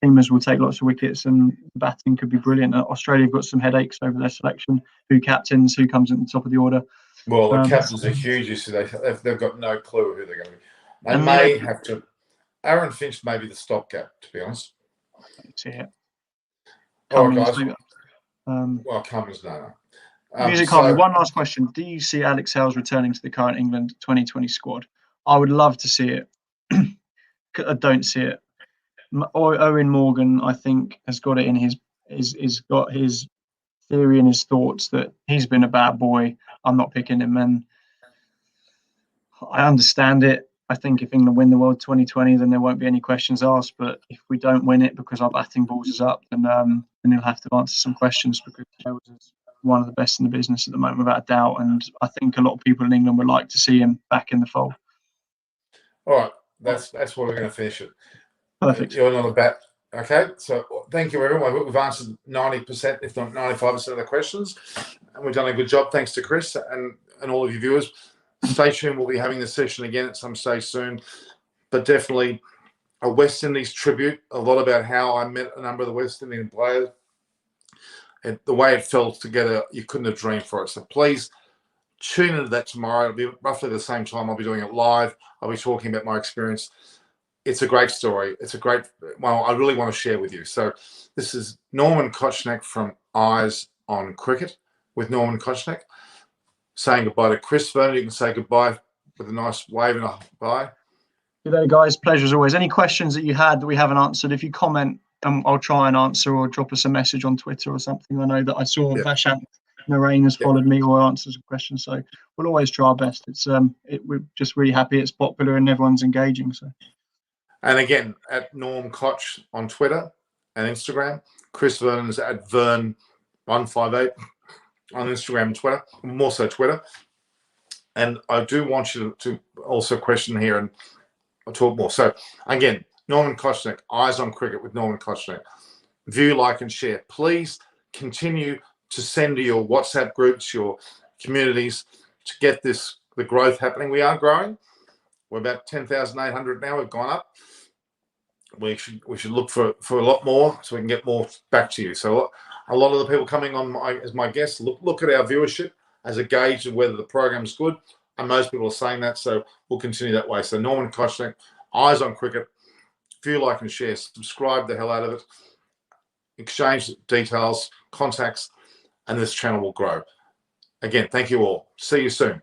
Teamers will take lots of wickets, and the batting could be brilliant. Australia have got some headaches over their selection. Who captains? Who comes at the top of the order? Well, the captains are huge issue. They've got no clue who they're going to be. They may have to. Aaron Finch may be the stopgap, to be honest. Let's see it. All right, guys. Cummins, no. Music Harvey, one last question. Do you see Alex Hales returning to the current England 2020 squad? I would love to see it. I don't see it. Owen Morgan, I think, has got it in he's got his theory and his thoughts that he's been a bad boy. I'm not picking him, and I understand it. I think if England win the World 2020, then there won't be any questions asked. But if we don't win it because our batting balls is up, then he'll have to answer some questions, because Hales is one of the best in the business at the moment, without a doubt. And I think a lot of people in England would like to see him back in the fold. All right, that's where we're going to finish it. Perfect. You're not a bat. Okay, so thank you, everyone. We've answered 90%, if not 95% of the questions, and we've done a good job. Thanks to Chris and all of you viewers. Stay tuned. We'll be having this session again at some stage soon, but definitely a West Indies tribute. A lot about how I met a number of the West Indian players and the way it felt together. You couldn't have dreamed for it. So please tune into that tomorrow. It'll be roughly the same time. I'll be doing it live. I'll be talking about my experience. It's a great story. It's a great, well, I really want to share with you. So this is Norman Kochnek from Eyes on Cricket with Norman Kochnek saying goodbye to Chris Vernon. You can say goodbye with a nice wave and a bye. Good day, guys. Pleasure as always. Any questions that you had that we haven't answered, if you comment, I'll try and answer, or drop us a message on Twitter or something. I know that I saw Vashant Narain has followed me or answers a question, so we'll always try our best. We're just really happy it's popular and everyone's engaging. So. And again, at Norm Koch on Twitter and Instagram. Chris Vernon's at Vern158 on Instagram and Twitter, more so Twitter. And I do want you to also question here and I'll talk more. So again, Norman Kochnek, Eyes on Cricket with Norman Kochnek. View, like, and share. Please continue to send to your WhatsApp groups, your communities, to get the growth happening. We are growing. We're about 10,800 now. We've gone up. We should look for a lot more so we can get more back to you. So a lot of the people coming on as my guests look at our viewership as a gauge of whether the program's good, and most people are saying that. So we'll continue that way. So Norman Kochnek, Eyes on Cricket. View, like, and share. Subscribe the hell out of it. Exchange details, contacts, and this channel will grow. Again, thank you all. See you soon.